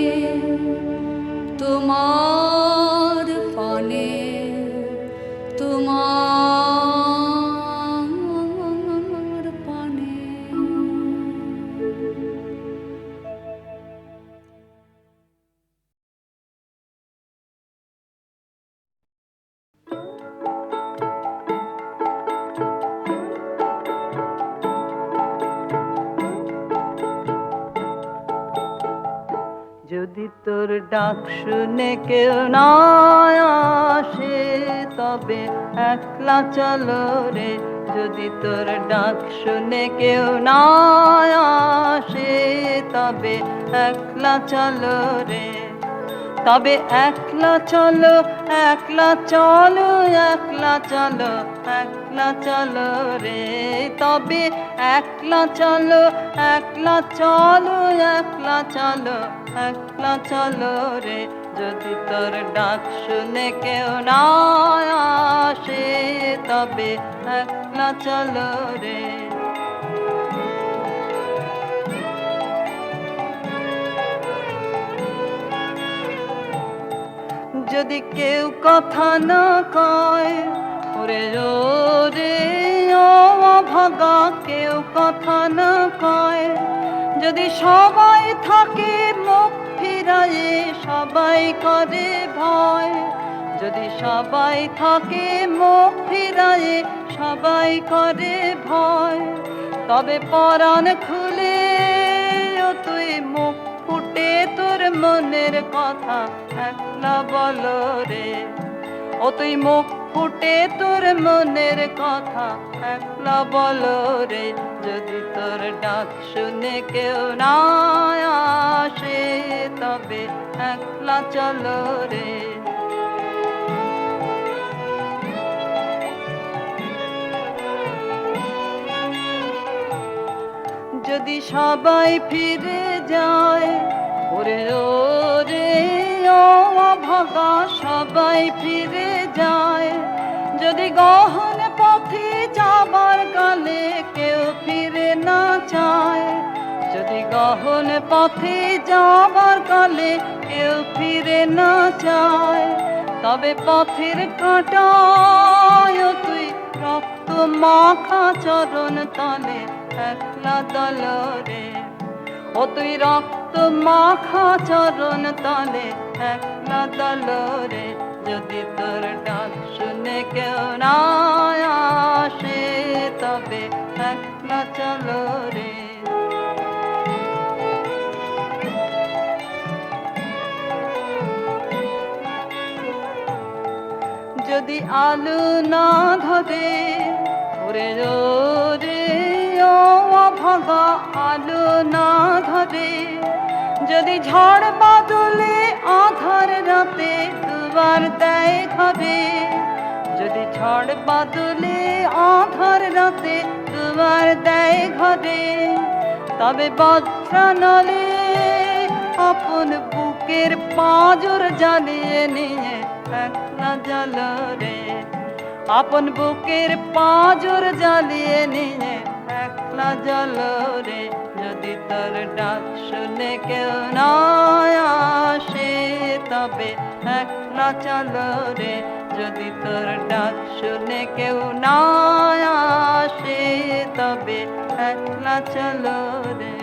[SPEAKER 4] তোমার পানে, তোমার পানে।
[SPEAKER 9] যদি তোর ডাক শুনে কেউ না আসে তবে একলা চলো রে। যদি তোর ডাক শুনে কেউ না আসে তবে একলা চলো রে। তবে একলা চলো, একলা চলো, একলা চলো, একলা চলো রে। তবে একলা চলো, একলা চলো, একলা চলো, একলা চলো রে। যদি তোর ডাক শুনে কেউ না আসে তবে একলা চলো রে। যদি কেউ কথা না কয়, ওরে ওরে ও অভাগা, কেউ কথা না কয়। যদি সবাই থাকে মুখ ফিরায়ে, সবাই করে ভয়। যদি সবাই থাকে মুখ ফিরায়ে, সবাই করে ভয়। তবে পরাণ খুলে ও তুই মুখ ফুটে তোর মনের কথা একলা বলো রে। ও তুই মুখ
[SPEAKER 10] ফুটে তোর মনের কথা একলা বলো রে, যদি তোর ডাক শুনে কেউ না আসে তবে একলা চলো রে। যদি সবাই ফিরে যায় ওরে ওরে ও অভাগা সবাই ফিরে যায়, যদি গহন পথে যাবার কালে কেউ ফিরে না চায়, যদি গহন পথে যাবার কালে কেউ ফিরে না চায়, তবে পথের কাঁটায় তুই রক্ত মাখা চরণ তলে একলা দলরে, ও তুই রক্ত মাখা চরণ তলে একলা দলরে, যদি তোর ডাক শুনে কেউ না আসে তবে একলা চলো রে। যদি আলো না ধরে ওরে ওরে ও অভাগা আলো না ধরে, যদি ঝড় বাদলে আধার রাতে দুয়ার দেয় ঘরে, যদি ঝড় বাদলে আধার রাতে দুয়ার দেয় ঘরে, তবে বজ্রানলে আপন বুকের পাঁজর জ্বালিয়ে নিয়ে একলা জ্বালো রে, আপন বুকের পাঁজর জ্বালিয়ে নিয়ে একলা জ্বালো রে, যদি তোর ডাক শুনে কেউ না আসে তবে একলা চলো রে, যদি তোর ডাক শুনে কেউ না আসে তবে একলা চলো রে।